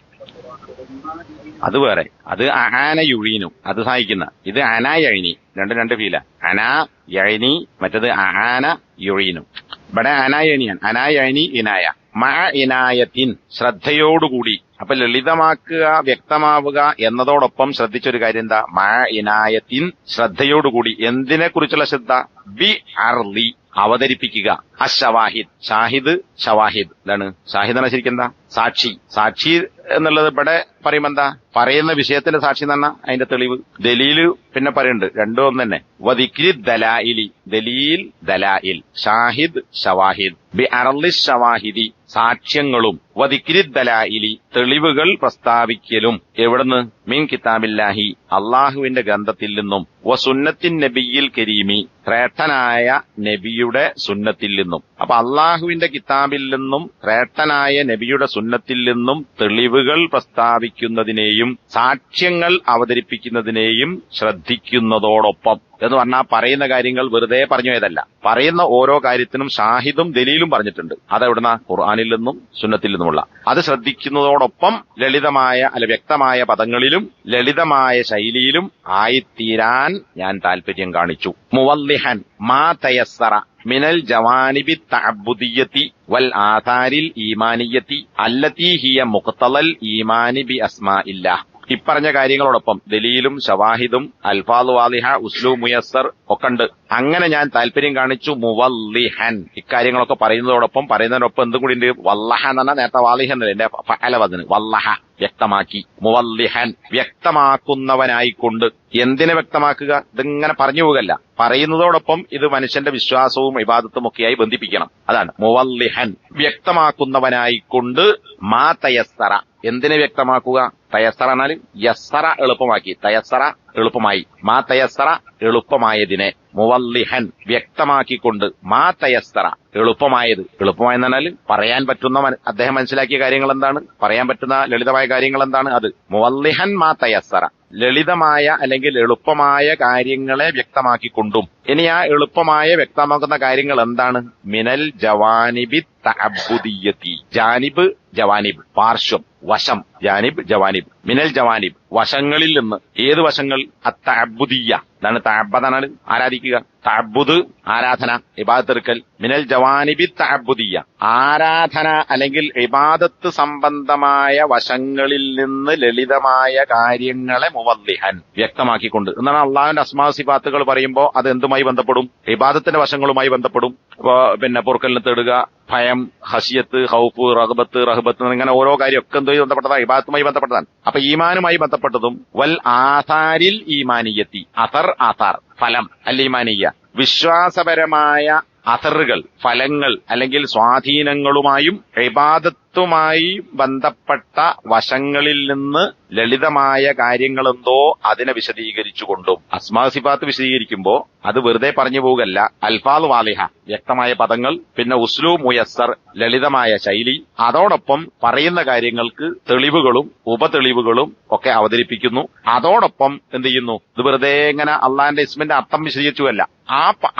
അത് വേറെ. അത് അഹാന യുഴീനു, അത് സഹായിക്കുന്ന. ഇത് അനാ യഴിനി. രണ്ട് ഫീല. അനാ യഴിനി, മറ്റത് അഹാന യുഴീനു. ഇവിടെ അനാ യണിയാണ്. അനാ യഴിനി ഇനായ. മഅ ഇനായത്തിൻ ശ്രദ്ധയോടുകൂടി. അപ്പൊ ലളിതമാക്കുക, വ്യക്തമാവുക എന്നതോടൊപ്പം ശ്രദ്ധിച്ചൊരു കാര്യം എന്താ? മഅ ഇനായത്തിൻ ശ്രദ്ധയോടുകൂടി. എന്തിനെ കുറിച്ചുള്ള ശ്രദ്ധ? ബി അർളി അവതരിപ്പിക്കുക. അഷവാഹിദ് ഷാഹിദ് ഷവാഹിദ് എന്താണ്? ഷാഹിദ് ആണ് ശരിക്കും എന്താ? സാക്ഷി. സാക്ഷി എന്നുള്ളത് ഇവിടെ പറയുമ്പോ എന്താ? പറയുന്ന വിഷയത്തിന്റെ സാക്ഷി എന്ന് പറഞ്ഞാൽ അതിന്റെ തെളിവ്. ദലീല് പിന്നെ പറയുന്നുണ്ട്, രണ്ടും ഒന്ന് തന്നെ. വദിക്രി ദലായിലി ദലീൽ ദലായിൽ. ഷാഹിദ് ഷവാഹിദ്. ബി അർളി ഷവാഹിദി സാക്ഷ്യങ്ങളും, വദിക്രി ദലായിലി തെളിവുകൾ പ്രസ്താവിക്കലും. എവിടുന്ന്? മിൻ കിതാബില്ലാഹി അള്ളാഹുവിന്റെ ഗ്രന്ഥത്തിൽ നിന്നും, വ സുന്നത്തിൻ നബിയിൽ കരീമി ശ്രേഷ്ഠനായ നബിയുടെ സുന്നത്തിൽ നിന്നും. അപ്പൊ അള്ളാഹുവിന്റെ കിതാബിൽ നിന്നും ശ്രേഷ്ഠനായ നബിയുടെ സുന്നത്തിൽ നിന്നും തെളിവുകൾ പ്രസ്താവിക്കുന്നതിനെയും സാക്ഷ്യങ്ങൾ അവതരിപ്പിക്കുന്നതിനെയും ശ്രദ്ധിക്കുന്നതോടൊപ്പം എന്ന് പറഞ്ഞാൽ പറയുന്ന കാര്യങ്ങൾ വെറുതെ പറഞ്ഞു പോയതല്ല. പറയുന്ന ഓരോ കാര്യത്തിനും ഷാഹിദും ദലീലും പറഞ്ഞിട്ടുണ്ട്. അതെവിടുന്ന? ഖുർആനിൽ നിന്നും സുന്നത്തിൽ നിന്നുമുള്ള. അത് ശ്രദ്ധിക്കുന്നതോടൊപ്പം ലളിതമായ വ്യക്തമായ പദങ്ങളിലും ലളിതമായ ശൈലിയിലും ആയിത്തീരാൻ ഞാൻ താല്പര്യം കാണിച്ചു. മുവല്ലിഹൻ മാ തയസ്സറ മിനൽ ജവാനിബി തഅബ്ബുദിയ്യതി വൽ ആഥാരിൽ ഈമാനിയ്യതി അല്ലതി ഹിയ മുഖ്തലൽ ഈമാനി ബി അസ്മാഇല്ലാഹ്. ഇപ്പറഞ്ഞ കാര്യങ്ങളോടൊപ്പം ദലീലും ഷവാഹിദും അൽഫാദ് വാലിഹ ഉസ്ലൂബ് മുയസ്സർ ഒക്കെ ഉണ്ട്. അങ്ങനെ ഞാൻ താല്പര്യം കാണിച്ചു. മുവല്ലിഹൻ ഇക്കാര്യങ്ങളൊക്കെ പറയുന്നതിനൊപ്പം എന്തും കൂടി ഉണ്ട്? വല്ലഹ എന്ന് പറഞ്ഞാൽ നേരത്തെ വാലിഹ എന്നല്ലേ എന്റെ ഫഅല വദന്. വല്ലഹ വ്യക്തമാക്കി. മുവല്ലിഹൻ വ്യക്തമാക്കുന്നവനായിക്കൊണ്ട്. എന്തിനെ വ്യക്തമാക്കുക? ഇതിങ്ങനെ പറഞ്ഞു പോകല്ല. പറയുന്നതോടൊപ്പം ഇത് മനുഷ്യന്റെ വിശ്വാസവും ഇബാദത്തും ഒക്കെയായി ബന്ധിപ്പിക്കണം. അതാണ് മുവല്ലിഹൻ വ്യക്തമാക്കുന്നവനായിക്കൊണ്ട്. മാ തയസ്സറ എന്തിനെ വ്യക്തമാക്കുക? തയസ്സറ എന്നാൽ യസ്സറ എളുപ്പമാക്കി, തയസ്സറ എളുപ്പമായി. മാ തയസ്സറ എളുപ്പമായതിനെ. മുവല്ലിഹൻ വ്യക്തമാക്കിക്കൊണ്ട്. മാ തയസ്സറ എളുപ്പമായത്. എളുപ്പമായെന്ന് പറഞ്ഞാൽ പറയാൻ പറ്റുന്ന അദ്ദേഹം മനസ്സിലാക്കിയ കാര്യങ്ങൾ എന്താണ്? പറയാൻ പറ്റുന്ന ലളിതമായ കാര്യങ്ങൾ എന്താണ്? അത് മുവല്ലിഹൻ മാ തയസ്സറ ലളിതമായ അല്ലെങ്കിൽ എളുപ്പമായ കാര്യങ്ങളെ വ്യക്തമാക്കിക്കൊണ്ടും. ഇനി ആ എളുപ്പമായ വ്യക്തമാക്കുന്ന കാര്യങ്ങൾ എന്താണ്? മിനൽ ജവാനിബി തഅബ്ബുദിയ്യതി. ജാനിബ് ജവാനിബ് പാർശ്വം വശം. ജാനിബ് ജവാനിബ്. മിനൽ ജവാനിബ് വശങ്ങളിൽ നിന്ന്. ഏത് വശങ്ങൾ? അത്തഅബ്ബുദിയ്യ എന്നാണ്. തഅബ്ബദാണ് ആരാധിക്കുക. തഅബ്ബുദ് ആരാധന, ഇബാദത്തെടുക്കൽ. മിനൽ ജവാനിബി തഅബ്ബുദിയ്യ ആരാധന അല്ലെങ്കിൽ ഇബാദത്ത് സംബന്ധമായ വശങ്ങളിൽ നിന്ന് ലളിതമായ കാര്യങ്ങളെ മുവല്ലിഹൻ വ്യക്തമാക്കിക്കൊണ്ട്. എന്നാണ് അള്ളാഹുവിന്റെ അസ്മാ സിഫാത്തുകൾ പറയുമ്പോൾ അത് എന്തുമായി ബന്ധപ്പെടും? ഇബാദത്തിന്റെ വശങ്ങളുമായി ബന്ധപ്പെടും. പിന്നെ പൊറുക്കലിനെ തേടുക, ഭയം, ഹശിയത്ത്, ഹൗഫ്, റഗ്ബത്ത്, റഹ്ബത്ത് ഇങ്ങനെ ഓരോ കാര്യമൊക്കെ എന്തുമായി ബന്ധപ്പെട്ടതാണ്? ഇബാദത്തുമായി ബന്ധപ്പെട്ടതാണ്. അപ്പൊ ഈമാനുമായി ബന്ധപ്പെട്ടതും വൽ ആഥാരിൽ ഈമാനിയത്തി അഥർ ആഥാർ ഫലം അല്ലീമാനിയ, വിശ്വാസപരമായ അഥറുകൾ, ഫലങ്ങൾ അല്ലെങ്കിൽ സ്വാധീനങ്ങളുമായും ഇബാദത്തുമായി ബന്ധപ്പെട്ട വശങ്ങളിൽ നിന്ന് ലളിതമായ കാര്യങ്ങളെന്തോ അതിനെ വിശദീകരിച്ചുകൊണ്ടും. അസ്മാ സിഫാത്ത് വിശദീകരിക്കുമ്പോൾ അത് വെറുതെ പറഞ്ഞു പോകല്ല. അൽഫാദ് വാലിഹ, വ്യക്തമായ പദങ്ങൾ, പിന്നെ ഉസ്ലൂബ് മുയസ്സർ, ലളിതമായ ശൈലി, അതോടൊപ്പം പറയുന്ന കാര്യങ്ങൾക്ക് തെളിവുകളും ഉപതെളിവുകളും ഒക്കെ അവതരിപ്പിക്കുന്നു. അതോടൊപ്പം എന്ത് ചെയ്യുന്നു, ഇത് വെറുതെ ഇങ്ങനെ അള്ളാന്റെ ഇസ്മിന്റെ അർത്ഥം വിശദീകരിച്ചുവല്ല,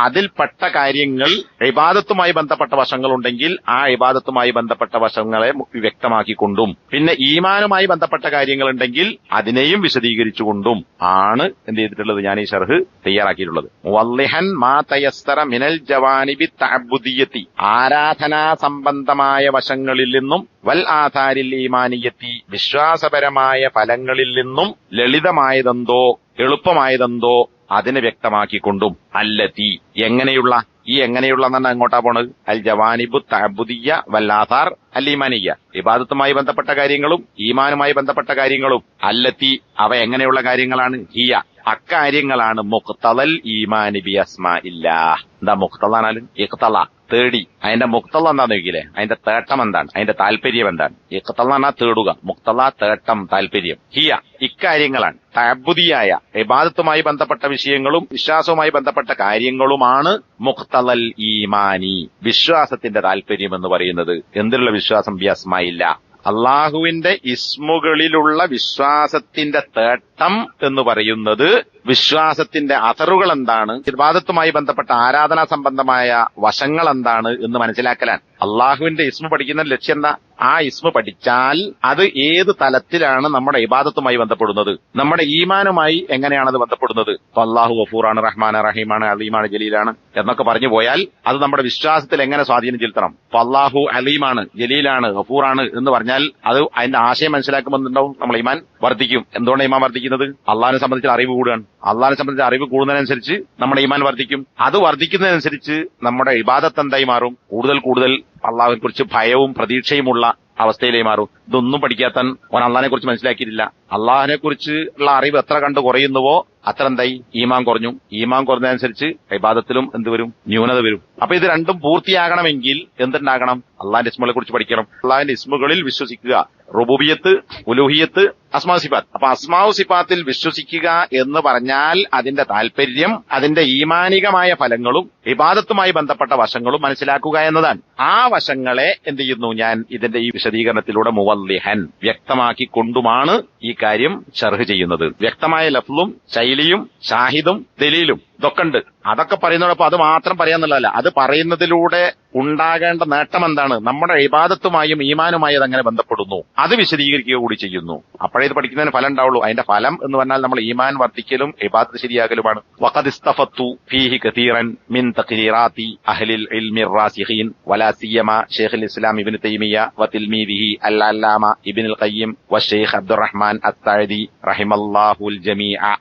അതിൽപ്പെട്ട കാര്യങ്ങൾ ഇബാദത്തുമായി ബന്ധപ്പെട്ട വശങ്ങളുണ്ടെങ്കിൽ ആ ഇബാദത്തുമായി ബന്ധപ്പെട്ട വശങ്ങളെ വ്യക്തമാക്കിക്കൊണ്ടും, പിന്നെ ഈമാനുമായി ബന്ധപ്പെട്ട കാര്യങ്ങളുണ്ടെങ്കിൽ അതിനെയും വിശദീകരിച്ചുകൊണ്ടും ആണ് എന്ത് ചെയ്തിട്ടുള്ളത്, ഞാൻ ഈ ശർഹ് തയ്യാറാക്കിയിട്ടുള്ളത്. മുവല്ലിഹൻ മാ തയസ്സറ മിനൽ ജവാനിബി തഅബ്ബുദിയ്യത്തി, ആരാധനാ സംബന്ധമായ വശങ്ങളിൽ നിന്നും, വൽ ആഥാരിൽ ഈമാനിയത്തി, വിശ്വാസപരമായ ഫലങ്ങളിൽ നിന്നും ലളിതമായതെന്തോ എളുപ്പമായതെന്തോ അതിനെ വ്യക്തമാക്കിക്കൊണ്ടും, അല്ലത്തി, എങ്ങനെയുള്ള, ഈ എങ്ങനെയുള്ള എന്നാണ് അങ്ങോട്ടാ പോണത്, അൽ ജവാനിബു തഅബ്ബുദിയ്യ വൽ ആഥാർ അൽ ഈമാനിയ്യ, ഇബാദത്തുമായി ബന്ധപ്പെട്ട കാര്യങ്ങളും ഈമാനുമായി ബന്ധപ്പെട്ട കാര്യങ്ങളും, അല്ലത്തി, അവ എങ്ങനെയുള്ള കാര്യങ്ങളാണ്, ഹിയ, അക്കാര്യങ്ങളാണ് മുഖ്തലൽ ഈമാനി ബി അസ്മാഇല്ലാഹ്. എന്താ മുഖ്തലാനാൽ ഇഖ്തല, തേടി. അതിന്റെ മുഖ്തല എന്താന്ന് ചോദിക്കില്ലേ, അതിന്റെ തേട്ടം എന്താണ്, അതിന്റെ താല്പര്യം എന്താണ്. ഇഖ്തല എന്ന് പറഞ്ഞാൽ തേടുക, മുഖ്തല തേട്ടം, താല്പര്യം. ഹിയ, ഇക്കാര്യങ്ങളാണ് തഅബ്ബുദിയായ ഇബാദത്തുമായി ബന്ധപ്പെട്ട വിഷയങ്ങളും വിശ്വാസവുമായി ബന്ധപ്പെട്ട കാര്യങ്ങളുമാണ് മുഖ്തലൽ ഈമാനി, വിശ്വാസത്തിന്റെ താല്പര്യം എന്ന് പറയുന്നത്. എന്തിലുള്ള വിശ്വാസം, ബി അസ്മാഇല്ലാഹ്, അള്ളാഹുവിന്റെ ഇസ്മുകളിലുള്ള വിശ്വാസത്തിന്റെ തേട്ടം എന്ന് പറയുന്നത് വിശ്വാസത്തിന്റെ അഥറുകൾ എന്താണ്, ഇബാദത്തുമായി ബന്ധപ്പെട്ട ആരാധനാ സംബന്ധമായ വശങ്ങൾ എന്താണ് എന്ന് മനസ്സിലാക്കലാണ്. അള്ളാഹുവിന്റെ ഇസ്മു പഠിക്കുന്ന ലക്ഷ്യം എന്താ, ആ ഇസ്മു പഠിച്ചാൽ അത് ഏത് തലത്തിലാണ് നമ്മുടെ ഇബാദത്തുമായി ബന്ധപ്പെടുന്നത്, നമ്മുടെ ഈമാനുമായി എങ്ങനെയാണത് ബന്ധപ്പെടുന്നത്. അള്ളാഹു ഗഫൂറാണ്, റഹ്മാൻ, റഹീമാണ്, അലീമാണ്, ജലീലാണ് എന്നൊക്കെ പറഞ്ഞു പോയാൽ അത് നമ്മുടെ വിശ്വാസത്തിൽ എങ്ങനെ സ്വാധീനം ചെലുത്തണം. അള്ളാഹു അലീമാണ്, ജലീലാണ്, ഗഫൂറാണ് എന്ന് പറഞ്ഞാൽ അത് അതിന്റെ ആശയം മനസ്സിലാക്കുമ്പോൾ എന്താവും, നമ്മൾ ഈമാൻ വർദ്ധിക്കും. എന്തുകൊണ്ട് ഈമാൻ വർദ്ധിക്കുന്നത്, അള്ളാഹിനെ സംബന്ധിച്ച് അറിവ് കൂടുകയാണ്. അള്ളാഹിനെ സംബന്ധിച്ച് അറിവ് കൂടുന്നതിനനുസരിച്ച് നമ്മുടെ ഈമാൻ വർദ്ധിക്കും. അത് വർദ്ധിക്കുന്നതിനനുസരിച്ച് നമ്മുടെ ഇബാദത്ത് എന്തായി മാറും, കൂടുതൽ കൂടുതൽ അള്ളാഹുവിനെ കുറിച്ച് ഭയവും പ്രതീക്ഷയുമുള്ള അവസ്ഥയിലേ മാറും. ഇതൊന്നും പഠിക്കാത്തൻ ഓൻ അള്ളാഹിനെ കുറിച്ച് മനസ്സിലാക്കിയിട്ടില്ല. അള്ളാഹിനെ കുറിച്ചുള്ള അറിവ് എത്ര കണ്ട് കുറയുന്നുവോ അത്ര എന്തായി, ഈമാൻ കുറഞ്ഞു. ഈമാൻ കുറഞ്ഞതനുസരിച്ച് ഇബാദത്തിലും എന്ത് വരും, ന്യൂനത വരും. അപ്പൊ ഇത് രണ്ടും പൂർത്തിയാകണമെങ്കിൽ എന്തുണ്ടാകണം, അള്ളാഹിന്റെ ഇസ്മുകളെ കുറിച്ച് പഠിക്കണം, അള്ളാഹിന്റെ ഇസ്മുകളിൽ വിശ്വസിക്കുക. റുബൂബിയത്ത്, ഉലൂഹിയത്ത്, അസ്മാഉ സിഫാത്ത്. അപ്പൊ അസ്മാഉ സിഫാത്തിൽ വിശ്വസിക്കുക എന്ന് പറഞ്ഞാൽ അതിന്റെ താല്പര്യം, അതിന്റെ ഈമാനികമായ ഫലങ്ങളും ഇബാദത്തുമായി ബന്ധപ്പെട്ട വശങ്ങളും മനസ്സിലാക്കുക എന്നതാണ്. ആ വശങ്ങളെ എന്ത് ചെയ്യുന്നു, ഞാൻ ഇതിന്റെ ഈ വിശദീകരണത്തിലൂടെ മുവല്ലിഹൻ, വ്യക്തമാക്കിക്കൊണ്ടുമാണ് ഈ കാര്യം ശർഹ് ചെയ്യുന്നത്. വ്യക്തമായ ലഫ്ളും ശൈലിയും ഷാഹിദും ദലീലും ഇതൊക്കെ ഉണ്ട്. അതൊക്കെ പറയുന്നതോടൊപ്പം അത് മാത്രം പറയാന്നുള്ളതല്ല, അത് പറയുന്നതിലൂടെ ഉണ്ടാകേണ്ട നേട്ടം എന്താണ്, നമ്മുടെ ഇബാദത്തുമായും ഈമാനുമായി അതെങ്ങനെ ബന്ധപ്പെടുന്നു അത് വിശദീകരിക്കുക കൂടി ചെയ്യുന്നു. അപ്പോഴേ ഇത് പഠിക്കുന്നതിന് ഫലം ഉണ്ടാവുള്ളൂ. അതിന്റെ ഫലം എന്ന് പറഞ്ഞാൽ നമ്മൾ ഈമാൻ വർദ്ധിക്കലും ഇബാദത്ത് ശരിയാകലുമാണ്. വഖദ് ഇസ്തഫത്തു ഫീഹി കതീറൻ മിൻ തഖ്രീറാത്തി അഹ്ലിൽ ഇൽമി റാസിഖീൻ വലാ സിയമ ശൈഖുൽ ഇസ്ലാം ഇബ്നു തൈമിയ്യ വതിൽമീദിഹി അൽ-അല്ലാമ ഇബ്നുൽ ഖയ്യിം വശൈഖ് അബ്ദുറഹ്മാൻ അസ്സഅദി റഹിമല്ലാഹുൽ ജമീഅ.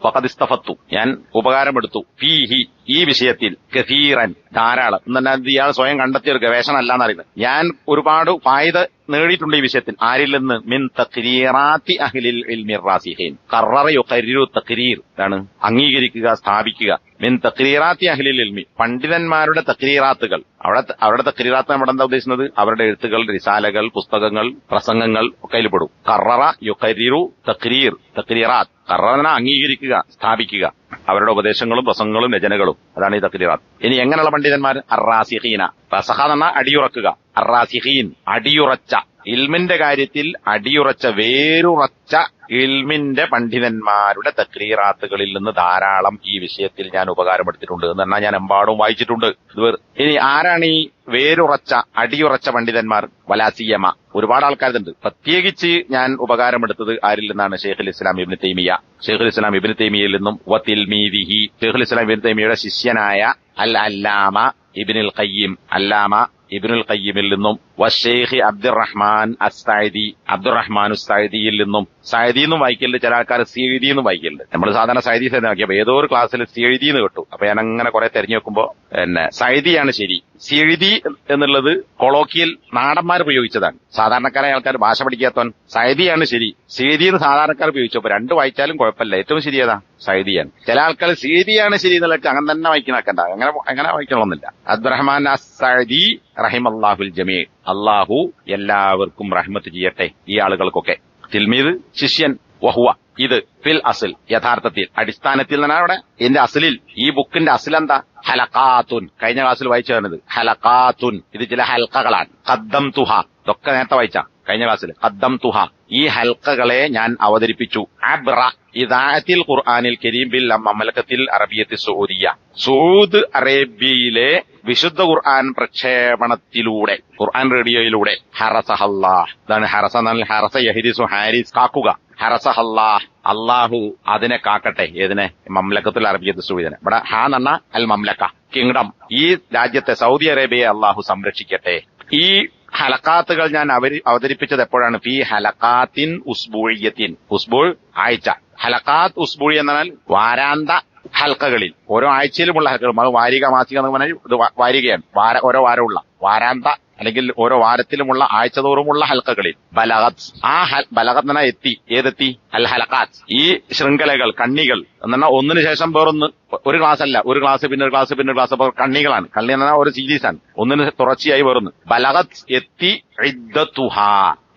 വഖദ് ഇസ്തഫത്തു, ഞാൻ ഉപകാരമെടുത്തു, ഫീഹി, ഈ വിഷയത്തിൽ, കസീറൻ, ധാരാളം. എന്നാൽ ഇയാൾ സ്വയം കണ്ടെത്തിയ ഒരു ഗവേഷണം അല്ലാന്ന് അറിയുന്നത്. ഞാൻ ഒരുപാട് ഫായിദ നേടിയിട്ടുണ്ട് ഈ വിഷയത്തിൽ. ആരിൽ നിന്ന്, മിൻ തഖ്രീറാത്തി അഹ്ലിൽ ഇൽമി റാസിഖീൻ. ഖററ യുഖർരിറു തഖ്രീർ, ആണ് അംഗീകരിക്കുക, സ്ഥാപിക്കുക. മിൻ തഖ്രീറാത്തി അഹ്ലിൽ ഇൽമി, പണ്ഡിതന്മാരുടെ തഖ്രീറാത്തുകൾ. അവരുടെ തഖ്രീറാത്ത് നമ്മുടെ എന്താ ഉദ്ദേശിക്കുന്നത്, അവരുടെ എഴുത്തുകൾ, റിസാലകൾ, പുസ്തകങ്ങൾ, പ്രസംഗങ്ങൾ ഒക്കെ അതിൽ പെടും. ഖററ യുഖർരിറു തഖ്രീർ, തഖ്രീറാത്ത്. ഖററ അംഗീകരിക്കുക, സ്ഥാപിക്കുക, അവരുടെ ഉപദേശങ്ങളും പ്രസംഗങ്ങളും രചനകളും, അതാണ് ഈ തഖ്രീറാത്ത്. ഇനി എങ്ങനെയുള്ള പണ്ഡിതന്മാർ, അറാസിഖീന, റസഖ എന്ന അടിയുറക്കുക, അറാസിഖീൻ, അടിയുറച്ച, ഇൽമിന്റെ കാര്യത്തിൽ അടിയുറച്ച, വേരുറച്ച ഇൽമിന്റെ പണ്ഡിതന്മാരുടെ തഖ്രീറാത്തുകളിൽ നിന്ന് ധാരാളം ഈ വിഷയത്തിൽ ഞാൻ ഉപകാരപ്പെടുത്തിയിട്ടുണ്ട് എന്ന് പറഞ്ഞാൽ ഞാൻ എമ്പാടും വായിച്ചിട്ടുണ്ട്. ഇനി ആരാണ് ഈ വേരുറച്ച, അടിയുറച്ച പണ്ഡിതന്മാർ? വലാസിയമ, ഒരുപാട് ആൾക്കാരുണ്ട്. പ്രത്യേകിച്ച് ഞാൻ ഉപകാരമെടുത്തത് ആരിൽ നിന്നാണ്, ശൈഖുൽ ഇസ്ലാം ഇബ്നു തൈമിയ്യ. ശൈഖുൽ ഇസ്ലാം ഇബ്നു തൈമിയ്യയിൽ നിന്നും വതിൽമീദിഹി, ശൈഖുൽ ഇസ്ലാം ഇബ്നു തൈമിയ്യയുടെ ശിഷ്യനായ അൽ-അല്ലാമ ഇബ്നുൽ ഖയ്യിം, അല്ലാമ ഇബ്നുൽ ഖയ്യിമിൽ നിന്നും വശൈഖ് അബ്ദുറഹ്മാൻ അസ്സഅദി, അബ്ദുറഹ്മാൻ അസ്സഅദിയിൽ നിന്നും. സഅദി എന്നും വായിക്കലുണ്ട്, ചില ആൾക്കാർ സഈദി എന്നും വായിക്കലുണ്ട്. നമ്മൾ സാധാരണ സഅദി തന്നെ വായിക്കും. അപ്പൊ ഏതോ ഒരു ക്ലാസ്സിൽ സഈദി എന്ന് കേട്ടു. അപ്പൊ ഞാൻ അങ്ങനെ കുറെ തെരഞ്ഞു വെക്കുമ്പോ സഅദിയാണ് ശരി. സിഴുതി എന്നുള്ളത് കൊളോക്കിയൽ നാടന്മാർ ഉപയോഗിച്ചതാണ്. സാധാരണക്കാരായ ആൾക്കാർ ഭാഷ പഠിക്കാത്തവൻ സൈദിയാണ് ശരി, സിഴുതി എന്ന് സാധാരണക്കാർ ഉപയോഗിച്ചപ്പോ രണ്ട് വായിച്ചാലും കുഴപ്പമില്ല. ഏറ്റവും ശരി ഏതാ? സൈദിയാണ്. ചില ആൾക്കാർ സിഴുതിയാണ് ശരി എന്നുള്ളതൊക്കെ അങ്ങനെ തന്നെ വായിക്കണാക്കണ്ട, അങ്ങനെ വായിക്കണമെന്നില്ല. അബ്ദുറഹ്മാൻ അസ്സഅദി റഹിമല്ലാഹുൽ ജമീ, അള്ളാഹു എല്ലാവർക്കും റഹ്മത്ത് ചെയ്യട്ടെ ഈ ആളുകൾക്കൊക്കെ. തിൽമീദ് ശിഷ്യൻ, വഹുവ ഇത് ഫിൽ അസിൽ യഥാർത്ഥത്തിൽ അടിസ്ഥാനത്തിൽ എന്നാണ് അവിടെ. ഇതിന്റെ അസിലിൽ ഈ ബുക്കിന്റെ അസിലെന്താ? ഹലഖാത്തുൻ. കഴിഞ്ഞ ക്ലാസ്സിൽ വായിച്ചതാണിത്. ഹലഖാത്തുൻ, ഇത് ചില ഹൽക്കകളാണ്. ഖദ്ദം തുഹ, ഇതൊക്കെ നേരത്തെ വായിച്ച കഴിഞ്ഞ ക്ലാസ്സിൽ. ഖദ്ദം തുഹ, ഈ ഹൽക്കകളെ ഞാൻ അവതരിപ്പിച്ചു. അബ്ര ഇദാഅത്തിൽ ഖുർആനിൽ കരീം ബിൽ മംലക്കത്തിൽ അറബിയത്തി സഊദിയ, സഊദ് അറേബ്യയിലെ വിശുദ്ധ ഖുർആൻ പ്രക്ഷേപണത്തിലൂടെ, ഖുർആൻ റേഡിയോയിലൂടെ. ഹറസഹല്ലാഹ്, ഇതാണ് ഹറസ എന്നാൽ ഹറസ യഹ്രിസു ഹാരിസ്, കാക്കുക. ഹറസഹല്ലാഹ്, അള്ളാഹു അതിനെ കാക്കട്ടെ. ഏതിനെ? മംലക്കത്തുൽ അറബിയത്ത് സഊദിനെ. ഇവിടെ ഹാ എന്ന അൽ മംലക്ക, കിങ്ഡം, ഈ രാജ്യത്തെ സൗദി അറേബ്യയെ അള്ളാഹു സംരക്ഷിക്കട്ടെ. ഈ ഹലക്കാത്തുകൾ ഞാൻ അവതരിപ്പിച്ചത് എപ്പോഴാണ്? ഫീ ഹലക്കാത്തിൻ ഉസ്ബൂഇയ്യത്തിൻ, ഉസ്ബൂൾ ആഴ്ച. ഹലക്കാത്ത് ഉസ്ബൂഇ എന്നാൽ വാരാന്ത ഹൽക്കകളിൽ, ഓരോ ആഴ്ചയിലുമുള്ള ഹൽക്കകൾ. അത് വാരിക മാസിക എന്ന് പറഞ്ഞാൽ ഇത് വാരികയാണ്, ഓരോ വാരമുള്ള വാരാന്ത അല്ലെങ്കിൽ ഓരോ വാരത്തിലുമുള്ള ആഴ്ച തോറുമുള്ള ഹൽക്കകളിൽ. ബലഗത്ത്, ആ ബലഗത്ത് എന്നാ എത്തി. ഏതെത്തി? അൽ ഹലക്കാത്ത്, ഈ ശൃംഖലകൾ, കണ്ണികൾ എന്നാ ഒന്നിനു ശേഷം വേറൊന്ന്. ഒരു ക്ലാസ് അല്ല, ഒരു ക്ലാസ് പിന്നെ ഒരു ക്ലാസ് പിന്നെ ഒരു ക്ലാസ്. അപ്പൊ കണ്ണികളാണ്. കണ്ണി എന്നാൽ ഒരു സീരീസാണ്, ഒന്നിന് തുടർച്ചയായി വേറൊന്ന്. ബലഗത്ത് എത്തി. ഇദ്ദത്തുഹ,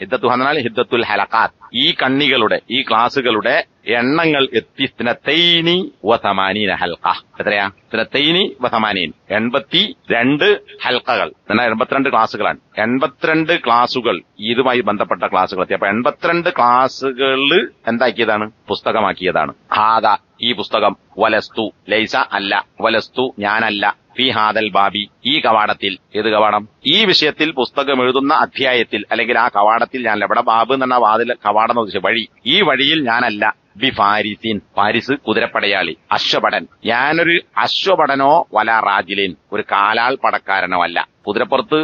ഇദ്ദത്തുഹ എന്നാൽ ഹിദ്ദത്തുൽ ഹലക്കാത്ത്, ഈ കണ്ണികളുടെ, ഈ ക്ലാസുകളുടെ എണ്ണങ്ങൾ എത്തി. ഇസ്നതൈനി വസമാനീന ഹൽഖ. എത്രയാ? ഇസ്നതൈനി വസമാനീൻ, 82 ഹൽക്കകൾ, 82 ക്ലാസുകളാണ്. 82 ക്ലാസുകൾ ഇതുമായി ബന്ധപ്പെട്ട ക്ലാസുകൾ എത്തി. അപ്പൊ 82 ക്ലാസുകൾ എന്താക്കിയതാണ്? പുസ്തകമാക്കിയതാണ്. ഹാദ, ഈ പുസ്തകം. വലസ്തു, ലൈസ അല്ല, വലസ്തു ഞാനല്ല. ഫി ഹാദൽ ബാബി, ഈ കവാടത്തിൽ. ഏത് കവാടം? ഈ വിഷയത്തിൽ പുസ്തകം എഴുതുന്ന അധ്യായത്തിൽ അല്ലെങ്കിൽ ആ കവാടത്തിൽ ഞാനല്ല. ഇവിടെ ബാബ് എന്ന് പറഞ്ഞ വാതിൽ, കവാടം എന്ന് ഉദ്ദേശിച്ച വഴി. ഈ വഴിയിൽ ഞാനല്ല. ബി ഫാരിസിൻ, ഫാരിസ് കുതിരപ്പടയാളി. അശ്വപടൻ, ഞാനൊരു അശ്വപടനോ വല റാജിലിൻ, ഒരു കാലാൾ പടക്കാരനോ അല്ല. കുതിരപ്പുറത്ത്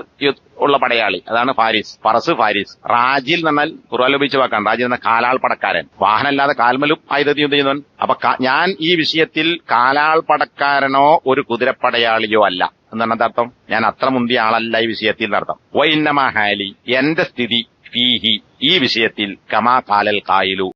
ഉള്ള പടയാളി, അതാണ് ഫാരിസ്. ഫറസ് ഫാരിസ്. റാജിൽ എന്ന് പറഞ്ഞാൽ ഖുർആനിൽ വാക്കാണ്. റാജിൽ എന്ന കാലാൾ പടക്കാരൻ, വാഹനമല്ലാതെ കാൽമലും ആയുധം ചെയ്യുന്നവൻ. അപ്പൊ ഞാൻ ഈ വിഷയത്തിൽ കാലാൾ പടക്കാരനോ ഒരു കുതിരപ്പടയാളിയോ അല്ല എന്നാണ് അർത്ഥം. ഞാൻ അത്ര മുന്തിയ ആളല്ല ഈ വിഷയത്തിൽ എന്നർത്ഥം. വൈന്നമ ഹാലി, എന്റെ സ്ഥിതി ഫീഹി, ഈ വിഷയത്തിൽ കമാ കാലൽ കായിലു,